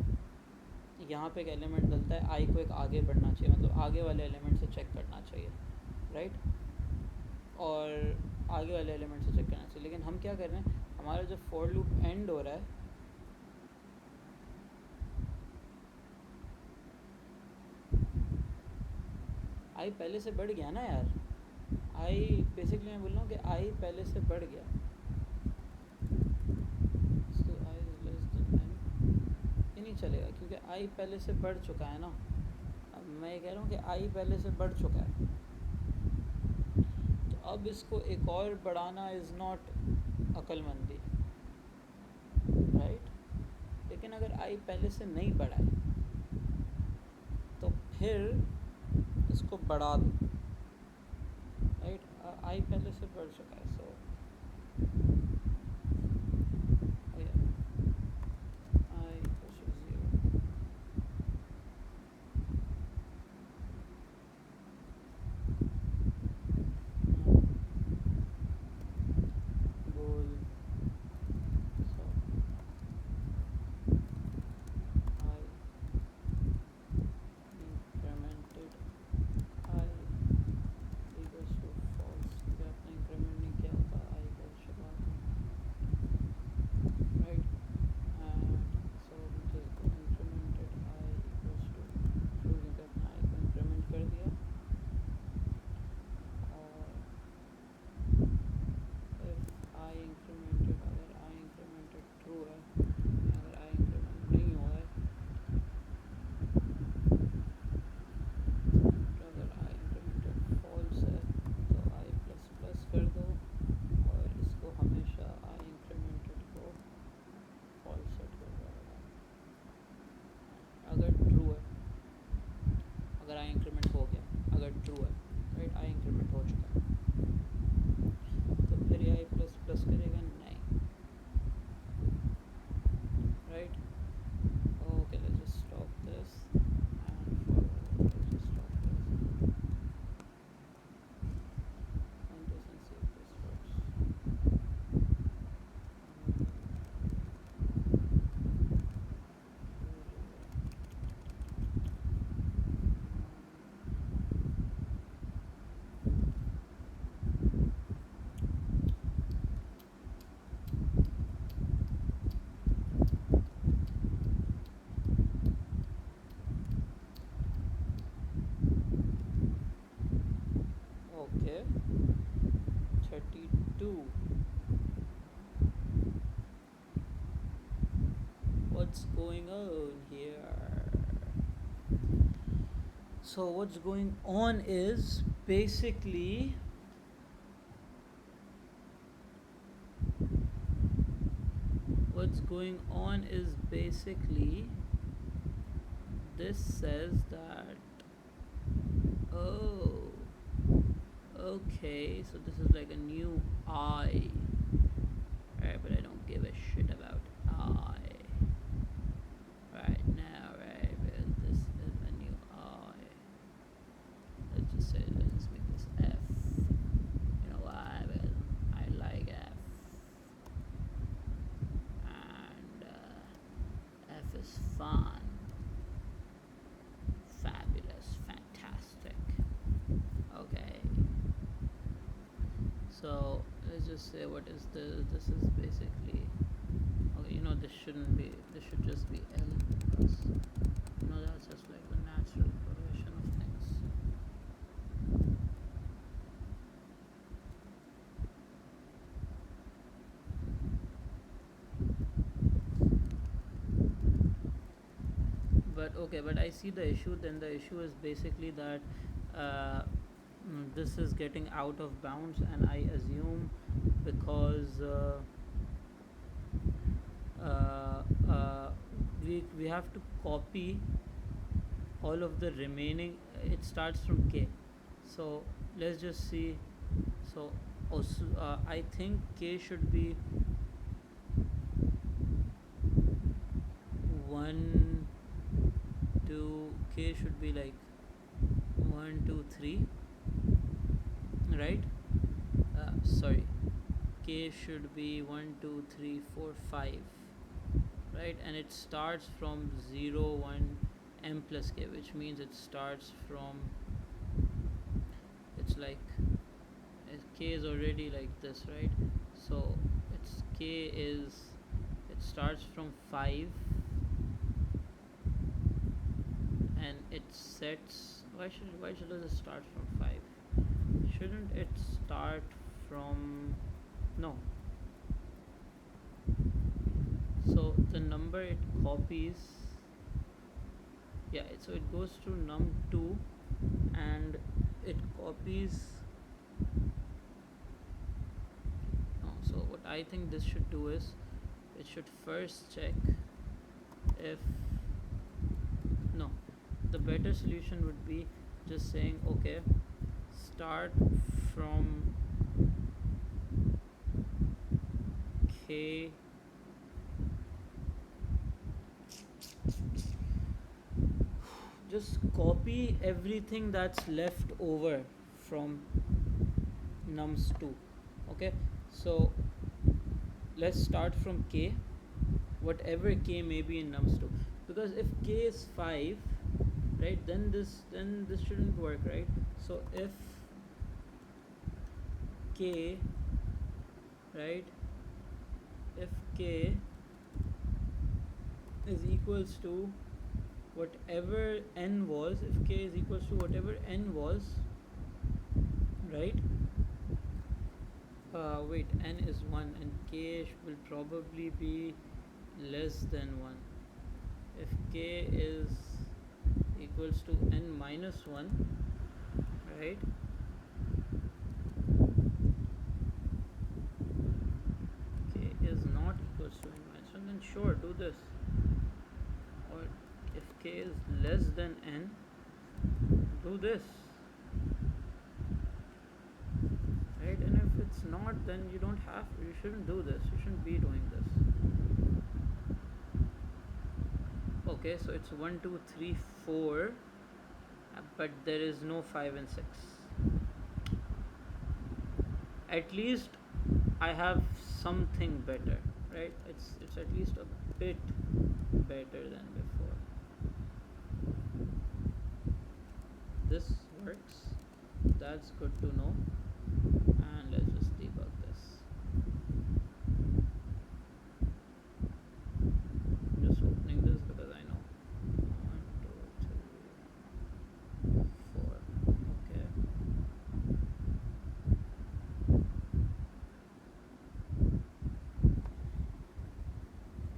यहाँ पे एक एलिमेंट डलता है, आई को एक आगे बढ़ना चाहिए, मतलब आगे वाले एलिमेंट से चेक करना चाहिए, राइट, और आगे वाले एलिमेंट से चेक करना चाहिए। लेकिन हम क्या कर रहे हैं, हमारा जब फॉर लूप एंड हो रहा है, आई पहले से बढ़ गया ना यार, आई बेसिकली मैं बोल रहा हूँ कि आई पहले से बढ़ गया, चलेगा क्योंकि आई पहले से बढ़ चुका है ना. अब मैं ये कह रहा हूँ कि आई पहले से बढ़ चुका है, तो अब इसको एक और बढ़ाना इज़ नॉट अक्लमंदी, राइट. लेकिन अगर आई पहले से नहीं बढ़ा है तो फिर इसको बढ़ा दो, राइट. आई पहले से बढ़ चुका है, सो आई इक्वल्स टू 0. गोल. So I incremented I equals to false. क्योंकि आपने इंक्रीमेंट नहीं किया होता, I को चला दो, right. And so just incremented I equals to true, क्योंकि आपने I को इंक्रीमेंट कर दिया. और if I incremented, अगर I incremented true है, अगर I increment नहीं हुआ है, तो अगर I incremented false है तो I प्लस प्लस कर दो और इसको हमेशा I incremented को false सेट कर दो. अगर true है, अगर I increment हो गया, अगर true है, right, I increment हो चुका है, तो फिर ये I प्लस प्लस करेगा नहीं, right. Okay, let's just stop this and let's just stop this. And this and see if this works. Okay, 32. What's going on here? So what's going on is basically this says that, oh, okay, so this is like a new I, right, but I don't give a shit about I right now, right, because this is a new I. Let's just make this F. You know why? Because I like F, and F is fun, fabulous, fantastic. Okay, so let's just say, what is this? This is basically, okay, you know, this shouldn't be, this should just be L, because you know that's just like the natural progression of things. But okay, but I see the issue. Then the issue is basically that this is getting out of bounds, and I assume because we have to copy all of the remaining. It starts from K, so let's just see. So I think K should be 1, 2. K should be like 1, 2, 3, right? Sorry, K should be 1, 2, 3, 4, 5, right? And it starts from 0, 1, M plus K, which means it starts from, it's like K is already like this, right? So it's K is, it starts from 5 and it sets, why should it start from 5? Shouldn't it start from, no. So the number it copies yeah, so it goes to num2 and it copies. No, so what I think this should do is it should first check if no, the better solution would be just saying okay, start from k just copy everything that's left over from nums2. Okay, so let's start from k, whatever k may be in nums2, because if k is 5, right, then this shouldn't work, right? So if k, right, if k is equals to whatever n was, if k is equals to whatever n was, right, wait, n is 1 and k will probably be less than 1. If k is equals to n minus 1, right, k is not equals to n minus 1, then sure, do this. Or if k is less than n, do this, right? And if it's not, then you shouldn't do this, you shouldn't be doing this. Okay, so it's 1 2 3 4, but there is no 5 and 6. At least I have something better, right? It's at least a bit better than before. This works, that's good to know. And let's just debug this. I'm just opening this because I know 1 2 3 4. Okay,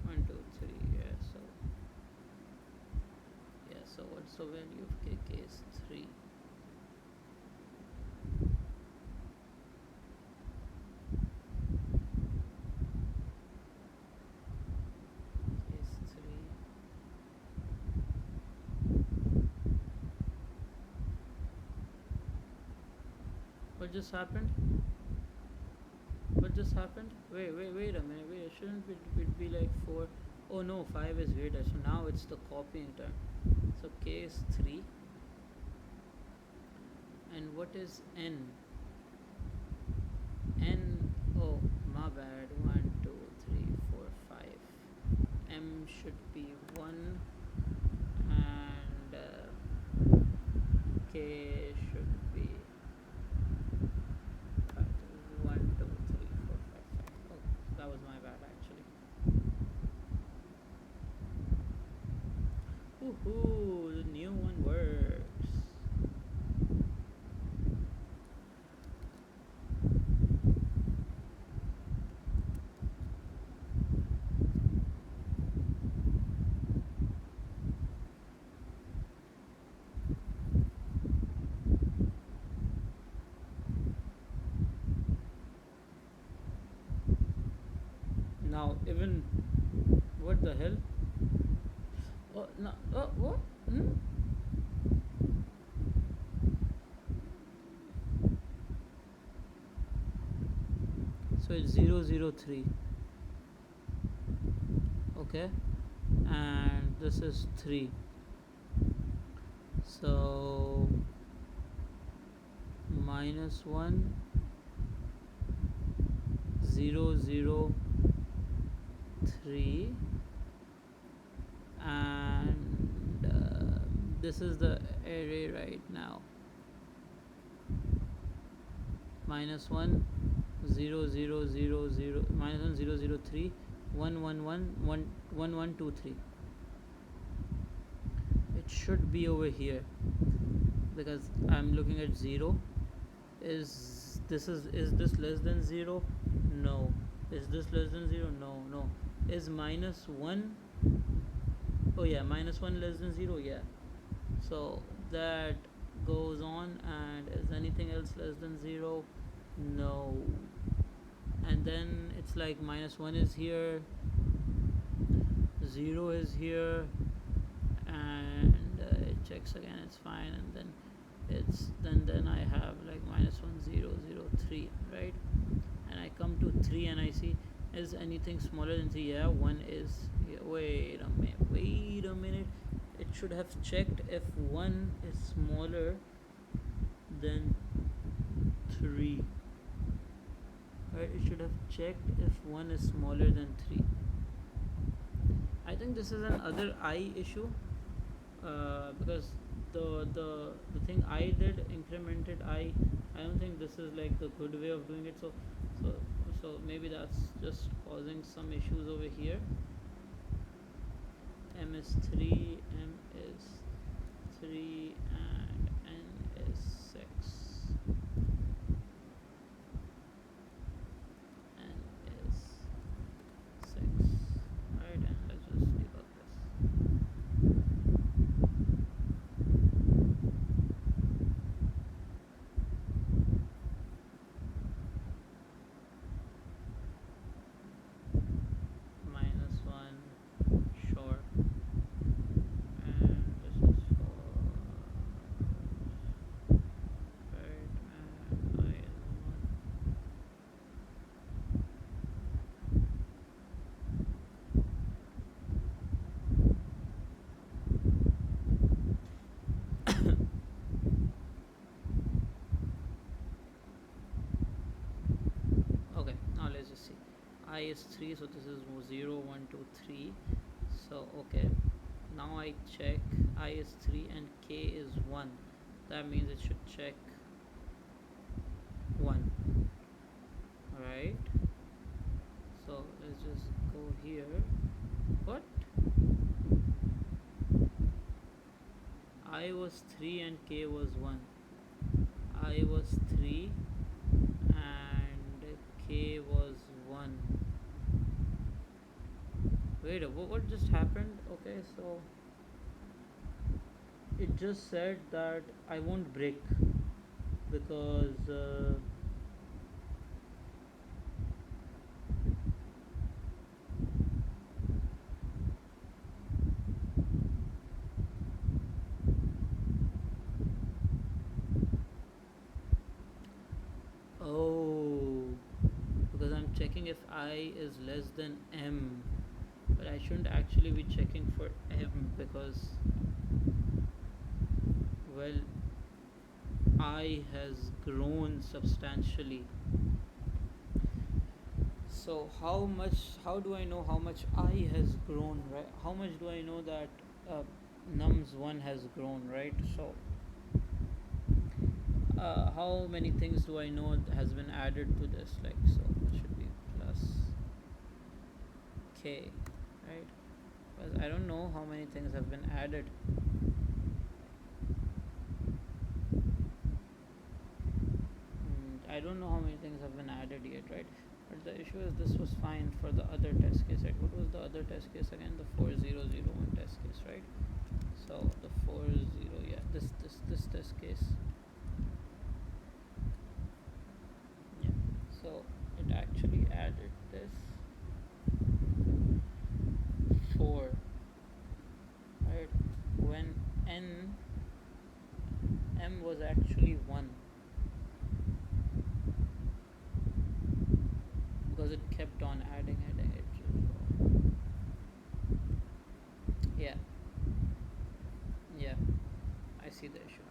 1 2 3. So what's the value of k? K is 3. K is 3. What just happened? What just happened? Wait a minute. Wait, it shouldn't be like 4. Oh no, 5 is greater. So now it's the copying term. So k is 3. And what is n? N, oh, my bad. 1 2 3 4 5. M should be 1 and k should be 1 2 3 4 5 5. Oh, that was my bad actually. Woohoo, the new one works. Now even, what the hell? Oh no, oh what? So it's 003. Okay, and this is 3. So minus 1 0 0 3, and this is the array right now. Minus 1 0 0 0 0, minus 1 0 0 3 1 1 1 1 1 1 2 3. It should be over here because I'm looking at 0. Is this less than 0? No. Is this less than 0? No. Is minus 1? Oh yeah, minus 1 less than 0? Yeah. So that goes on, and is anything else less than 0? No. And then it's like -1 is here, 0 is here, and it checks again, it's fine, and then then I have like -1 0 0 3, right? And I come to 3 and I see, is anything smaller than 3? Yeah, 1 is. Yeah, wait a minute, it should have checked if 1 is smaller than 3, right? It should have checked if 1 is smaller than 3. I think this is an other I issue, because the thing I did, incremented I don't think this is like the good way of doing it. So so maybe that's just causing some issues over here. M is 3, M is 3, and N is 6. N is 6. Right, and let's just debug this. -1, sure. And this is false. Right, and I is 1. Okay, now let's just see. I is 3, so this is 0 1 2 3. So okay, now I check I is 3 and K is 1. That means it should check 1. Alright, so let's just go here. What? I was 3 and K was 1. I was 3 and K was 1. Wait, what just happened? Okay, so it just said that I won't break because oh, because I'm checking if I is less than M, but I shouldn't actually be checking for M because, well, I has grown substantially. So how do I know how much I has grown, right? How much do I know that nums1 has grown, right? So how many things do I know has been added to this? Like, so it should be plus K, right? Because I don't know how many things have been added. I don't know how many things have been added yet, right? But the issue is this was fine for the other test case, right? What was the other test case again? The 4001 test case, right? So the 40, yeah, this test case. Yeah. So it actually added this 4, right? When M was actually 1. Because it kept on adding it. Yeah, I see the issue.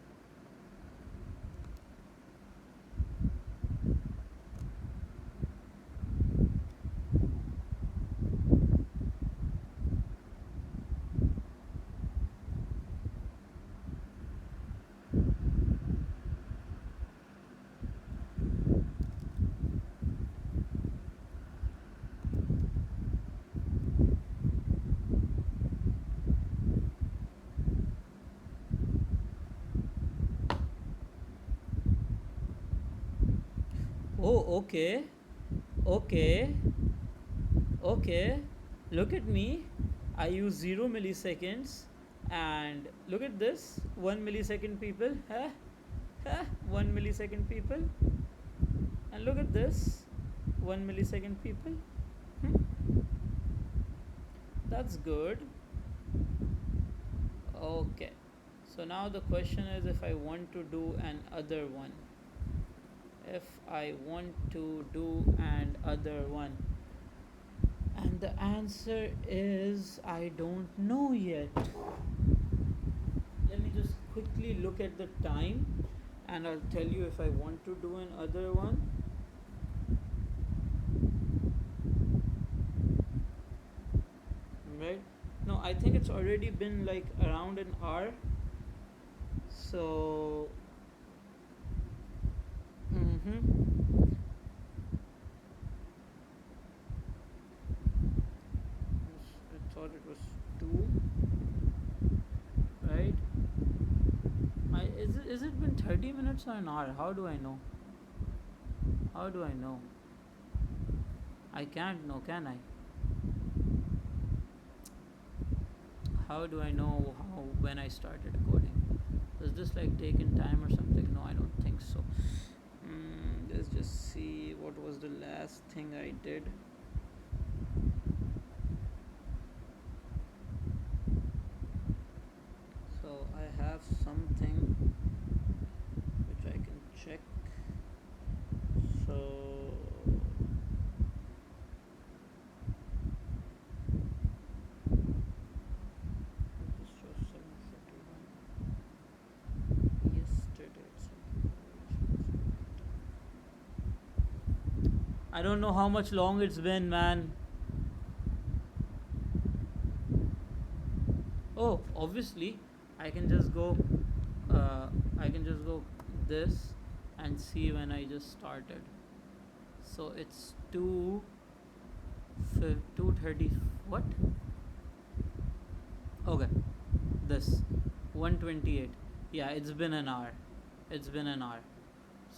Oh, okay. Okay. Okay. Look at me. I use 0 milliseconds. And look at this, 1 millisecond people, 1 millisecond people, and look at this, 1 millisecond people. That's good. Okay, so now the question is, if I want to do an other one, if I want to do an other one, and the answer is I don't know yet. Let me just quickly look at the time and I'll tell you if I want to do another one. Right? No, I think it's already been like around an hour. So I thought it was 2, right? Is it been 30 minutes or an hour? How do I know? How do I know? I can't know, can I? How do I know when I started coding? Does this like take in time or something? No, I don't think so. Let's just see what was the last thing I did. So I have something which I can check. So this was 7:41 yesterday. I don't know how much long it's been, man. Oh, obviously, I can just go. I can just go this and see when I just started. So it's 2:30. What? Okay, this 1:28. Yeah, it's been an hour. It's been an hour.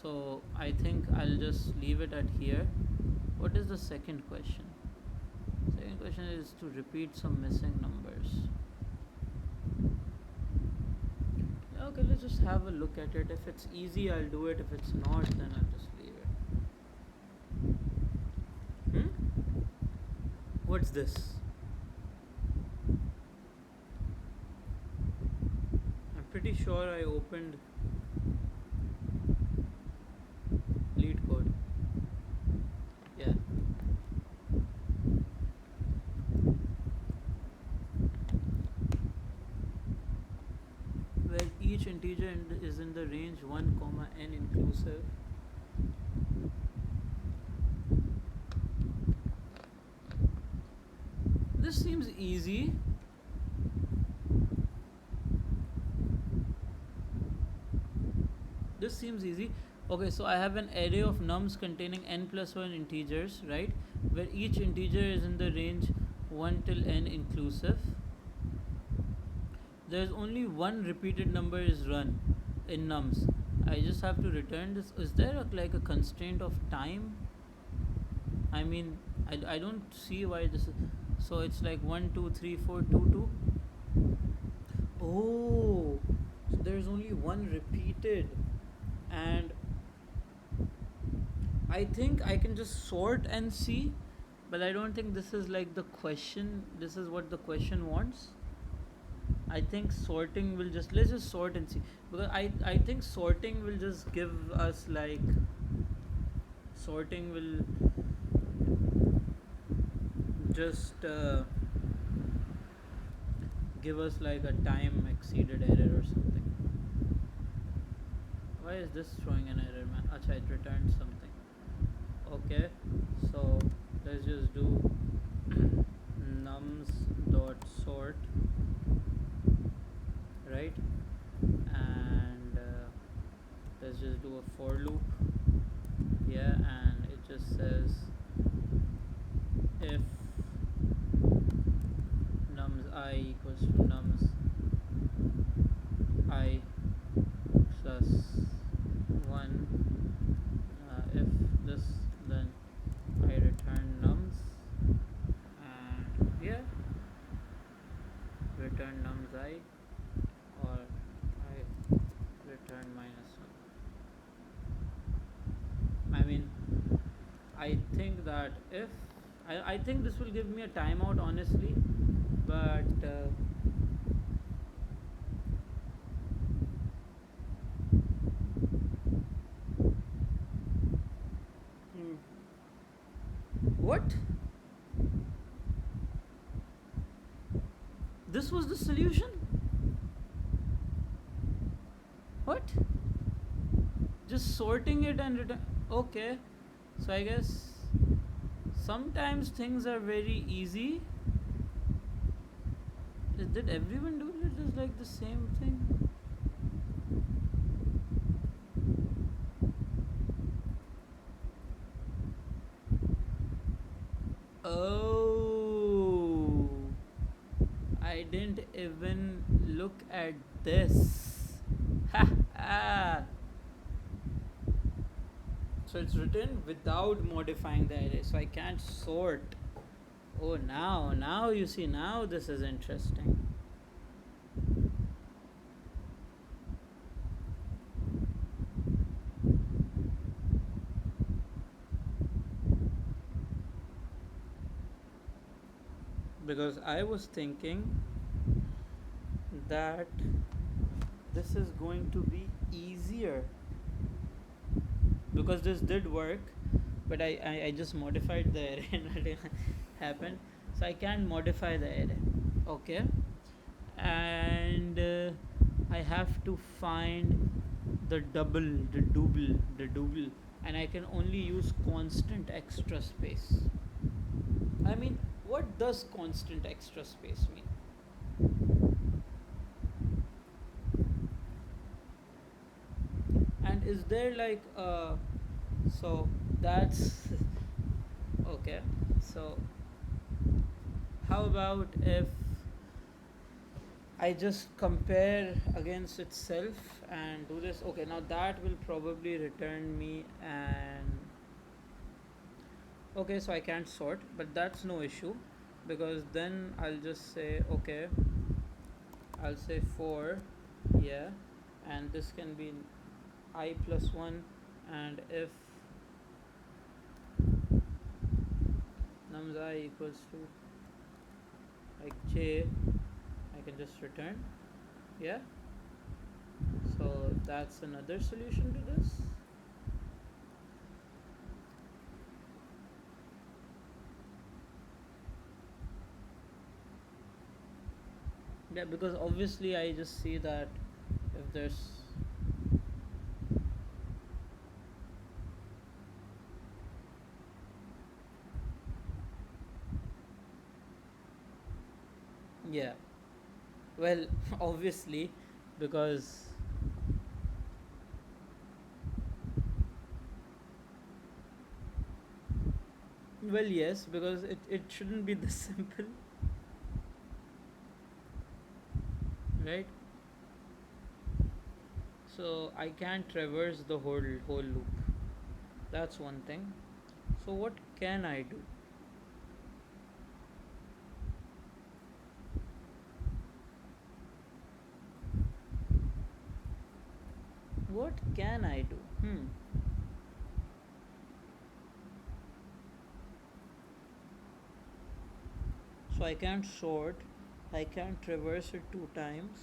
So I think I'll just leave it at here. What is the second question? Second question is to repeat some missing numbers. Okay, let's just have a look at it. If it's easy, I'll do it. If it's not, then I'll just leave it. What's this? I'm pretty sure I opened lead code. Yeah. Where each integer is in the range 1, n inclusive. This seems easy. This seems easy. Okay, so I have an array of nums containing n plus 1 integers, right? Where each integer is in the range 1 till n inclusive. There's only one repeated number is run in nums. I just have to return this. Is there like a constraint of time? I mean, I don't see why this is. So it's like 1, 2, 3, 4, 2, 2. Oh, so there's only one repeated. And I think I can just sort and see, but I don't think this is like the question. This is what the question wants. I think sorting will just, let's just sort and see, because I think sorting will just give us like, sorting will just give us like a time exceeded error or something. Why is this throwing an error, man? Acha, it returned something. Okay, so let's just do nums dot sort, right? And let's just do a for loop. Yeah, and it just says if nums I equals to nums I plus 1, if this, then I return nums, and yeah, return nums I. that if I think this will give me a timeout honestly, but hmm, what? This was the solution? What? Just sorting it and return. Okay, so I guess sometimes things are very easy. Did everyone do it? Just like the same thing? Oh, I didn't even look at this. Ha ha. So it's written without modifying the array, so I can't sort. Oh, now you see, now this is interesting. Because I was thinking that this is going to be easier, because this did work, but I just modified the array and nothing happened. So I can't modify the array. Okay, and I have to find the double, and I can only use constant extra space. I mean, what does constant extra space mean? And is there like so that's okay. So how about if I just compare against itself and do this? Okay, now that will probably return me an okay, so I can't sort, but that's no issue, because then I'll just say okay, I'll say 4, yeah, and this can be I plus 1, and if nums I equals to like j, I can just return, yeah. So that's another solution to this. Yeah, because obviously I just see that if there's yeah, well obviously, because well yes, because it shouldn't be this simple, right? So I can't traverse the whole loop. That's one thing. So what can I do? What can I do? So I can't sort, I can't traverse it 2 times.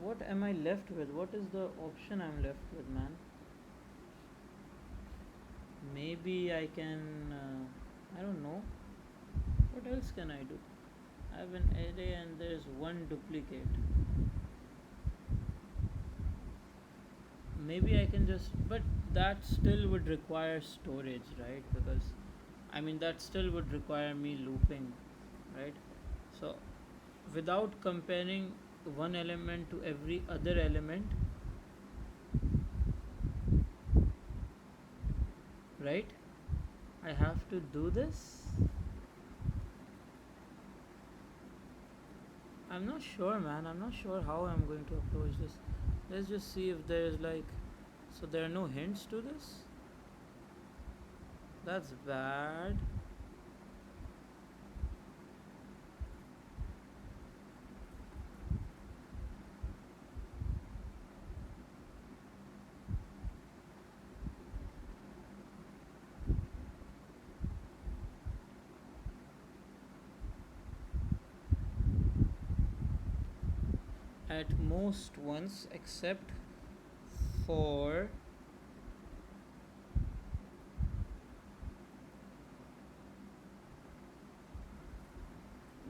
What am I left with? What is the option I'm left with, man? Maybe I can I don't know. What else can I do? I have an array and there's one duplicate. Maybe I can just, but that still would require storage, right? Because I mean, that still would require me looping, right? So without comparing one element to every other element, right? I have to do this. I'm not sure, man. I'm not sure how I'm going to approach this. Let's just see if there's like, so there are no hints to this. That's bad. at most once except for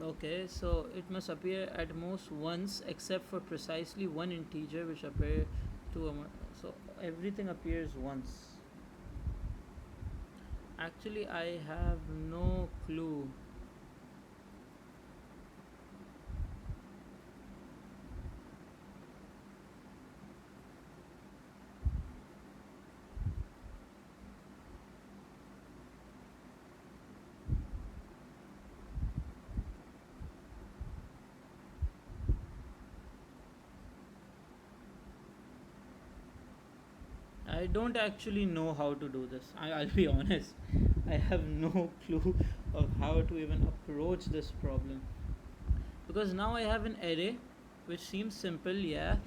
okay, so it must appear at most once except for precisely one integer which appear to so everything appears once. Actually, I have no clue. I don't actually know how to do this. I'll be honest. I have no clue of how to even approach this problem. Because now I have an array which seems simple, yeah.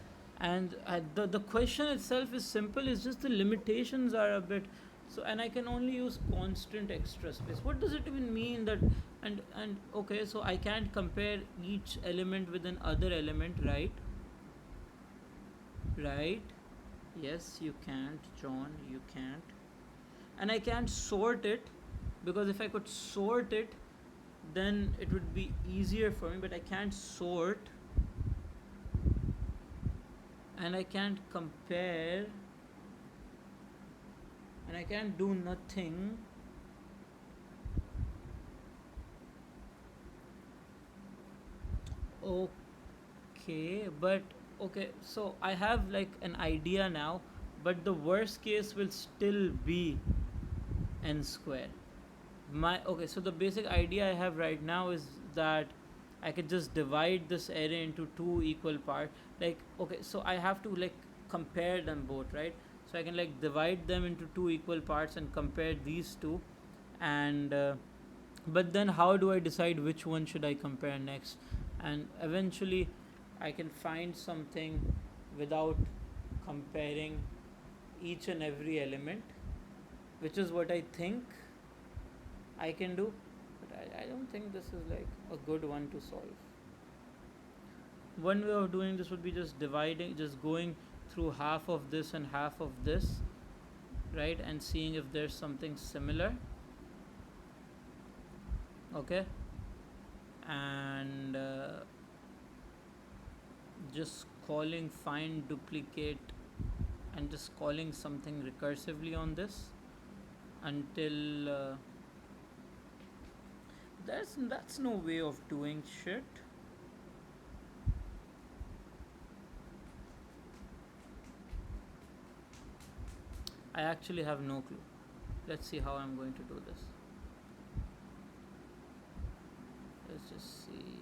And the question itself is simple, it's just the limitations are a bit. So, and I can only use constant extra space. What does it even mean that. And okay, so I can't compare each element with another element, right? Right? Yes, you can't, John, you can't. And I can't sort it because if I could sort it, then it would be easier for me, but I can't sort and I can't compare and I can't do nothing. Okay, but okay, so I have like an idea now, but the worst case will still be n square. My okay, so the basic idea I have right now is that I could just divide this array into two equal parts. Like okay, so I have to like compare them both, right? So I can like divide them into two equal parts and compare these two, and but then how do I decide which one should I compare next? And eventually, I can find something without comparing each and every element, which is what I think I can do, but I don't think this is like a good one to solve. One way of doing this would be just dividing, just going through half of this and half of this, right, and seeing if there's something similar. Okay, and just calling find duplicate and just calling something recursively on this until that's no way of doing shit. I actually have no clue. Let's see how I'm going to do this. Let's just see.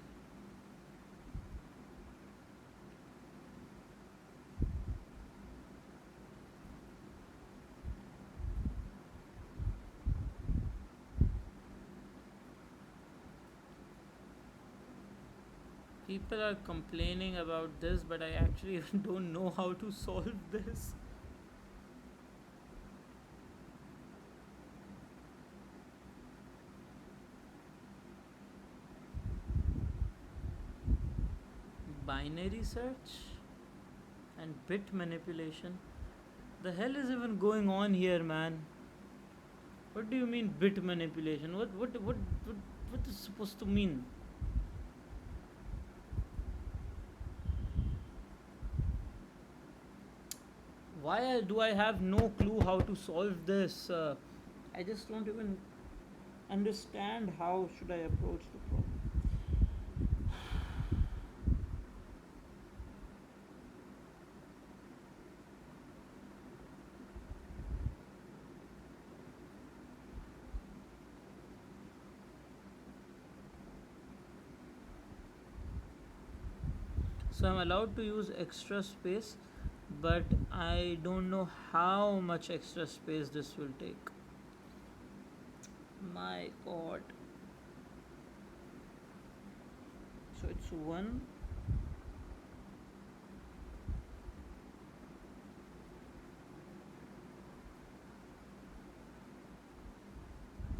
People are complaining about this, but I actually don't know how to solve this. Binary search and bit manipulation. The hell is even going on here, man? What do you mean bit manipulation? What is supposed to mean? Why do I have no clue how to solve this? I just don't even understand how should I approach the problem. So I'm allowed to use extra space, but I don't know how much extra space this will take. My god. So it's 1.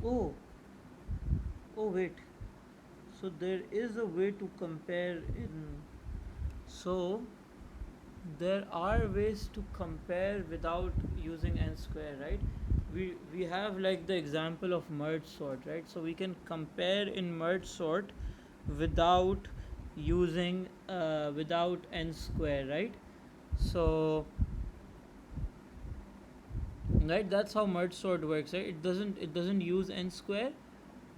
Oh, oh wait. So there is a way to compare in. So there are ways to compare without using n square, right? We have like the example of merge sort, right? So we can compare in merge sort without using without n square, right? So right, that's how merge sort works, right? It doesn't use n square,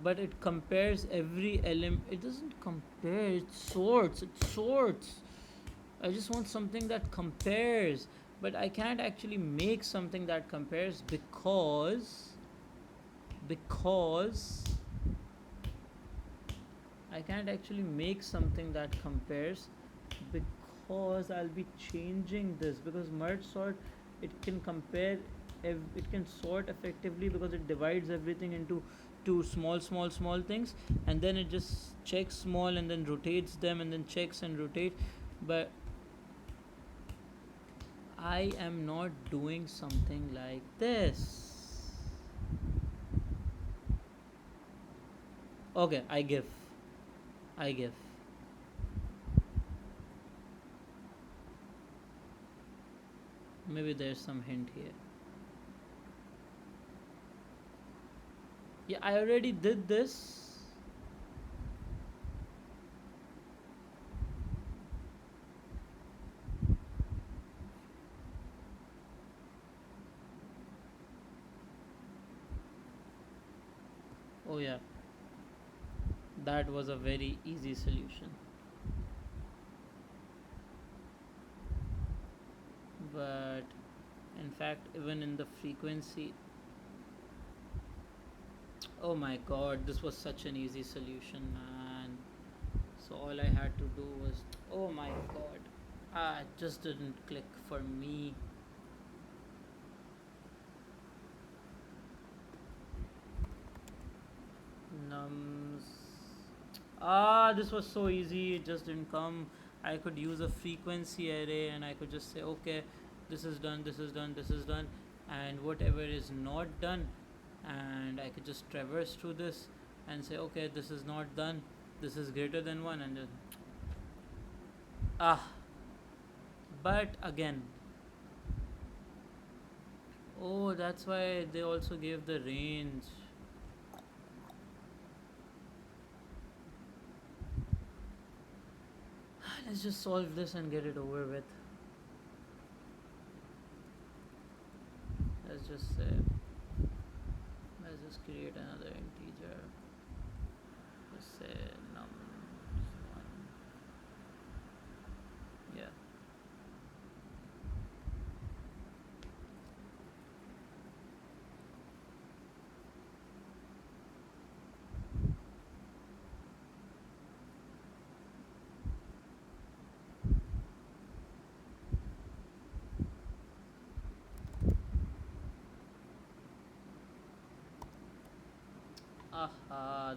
but it compares every element. It doesn't compare, it sorts. I just want something that compares, but I can't actually make something that compares because I can't actually make something that compares because I'll be changing this, because merge sort, it can compare, it can sort effectively because it divides everything into two small things, and then it just checks small and then rotates them and then checks and rotates. But I am not doing something like this. Okay, I give. Maybe there's some hint here. Yeah, I already did this. Oh yeah, that was a very easy solution. But in fact, even in the frequency, oh my god, this was such an easy solution, man. So all I had to do was, oh my god, it just didn't click for me. Nums. This was so easy, it just didn't come. I could use a frequency array and I could just say, okay, this is done, this is done, this is done, and whatever is not done, and I could just traverse through this and say, okay, this is not done, this is greater than 1, and then ah but again, oh, that's why they also gave the range. Let's just solve this and get it over with. Let's just say, let's just create another integer. Let's say num1. Yeah.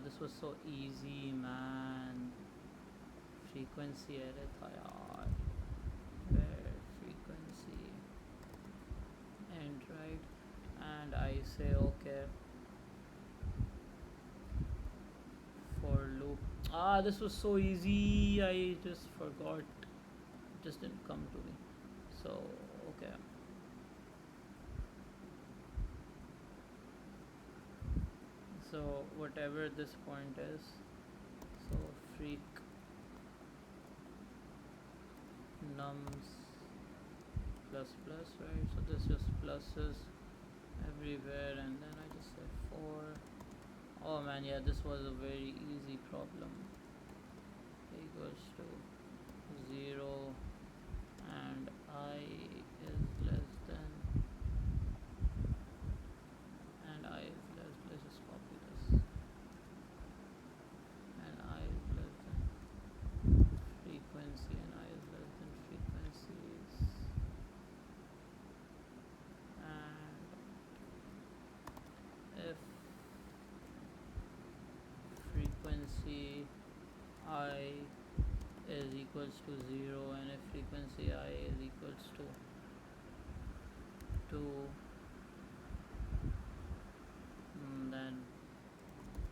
This was so easy, man. Frequency array tha yaar. Where frequency and right, and I say okay, for loop. This was so easy, I just forgot, it just didn't come to me. So okay, so whatever this point is, so freak nums plus plus, right? So this just pluses everywhere, and then I just say 4. Oh man, yeah, this was a very easy problem. Equals to 0 and I is less than, and I is less, let's just copy this, and I is less than frequency, and I is less than frequencies, and if frequency I is equals to 0 and if frequency I is equals to 2, then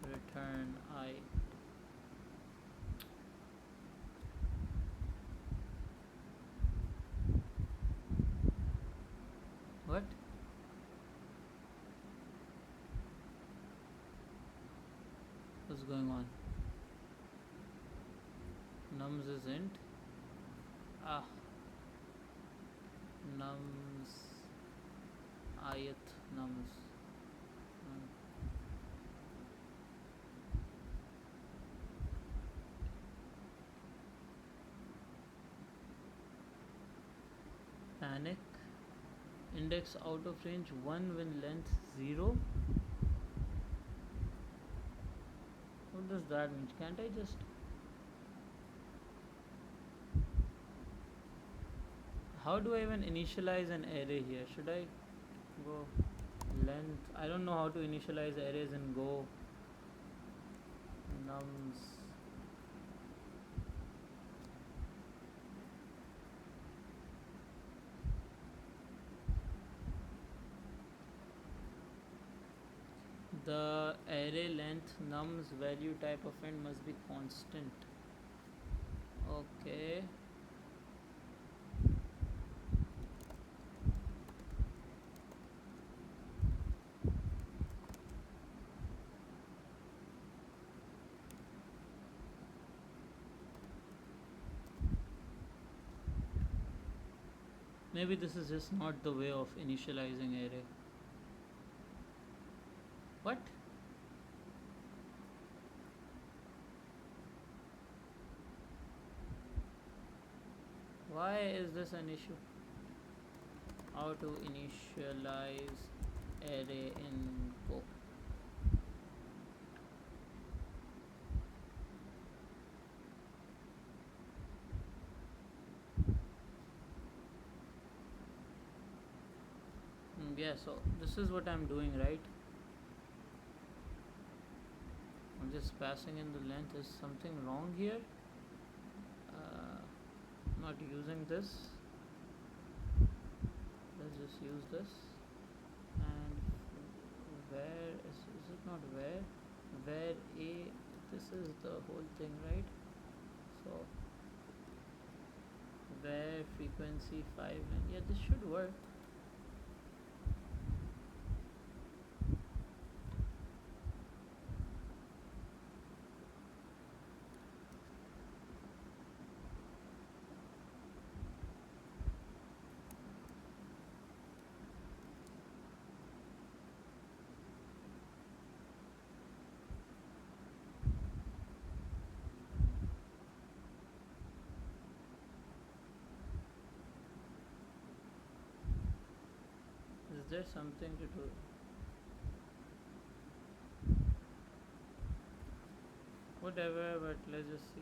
return I. going on? Nums is int. Ah, nums ith nums. Panic. Index out of range 1 when length 0. What does that mean? Can't I just... How do I even initialize an array here? Should I go length? I don't know how to initialize arrays in Go. Nums. The array length nums value type of int must be constant. Okay. Maybe this is just not the way of initializing array. What? Why is this an issue? How to initialize array in Go? Yeah, so this is what I'm doing, right? I'm just passing in the length. Is something wrong here? Not using this. Let's just use this. And where is it not where? Where a, this is the whole thing, right? So where frequency 5, yeah, this should work. Is there something to do? Whatever, but let's just see.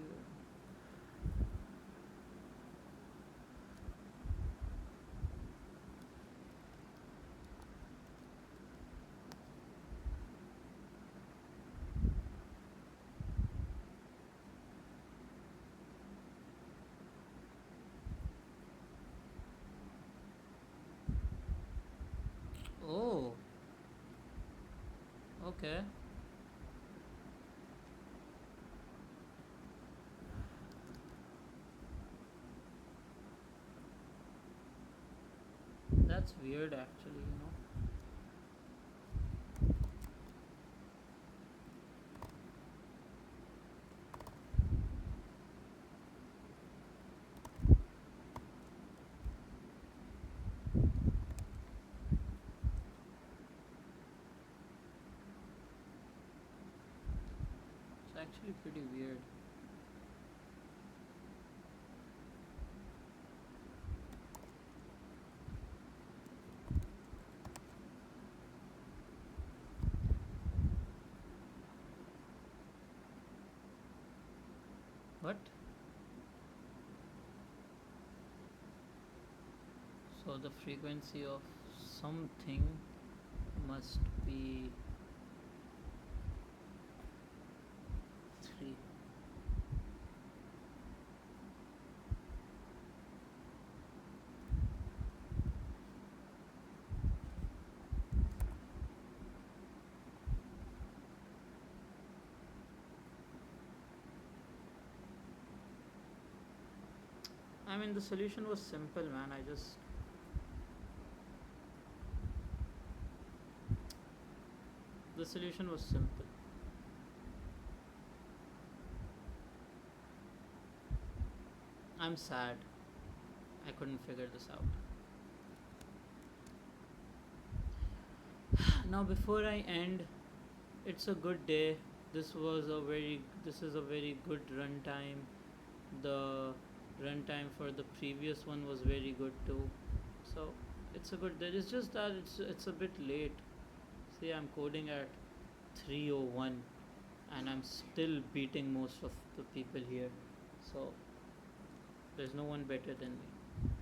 Oh, okay. That's weird, actually, you know. It's actually pretty weird. What? So the frequency of something must be 3. I mean, the solution was simple, man. The solution was simple. I'm sad. I couldn't figure this out. Now before I end, it's a good day. This is a very good runtime. The runtime for the previous one was very good too. So it's a good day. It's just that it's a bit late. See, I'm coding at 3:01 and I'm still beating most of the people here. So there's no one better than me.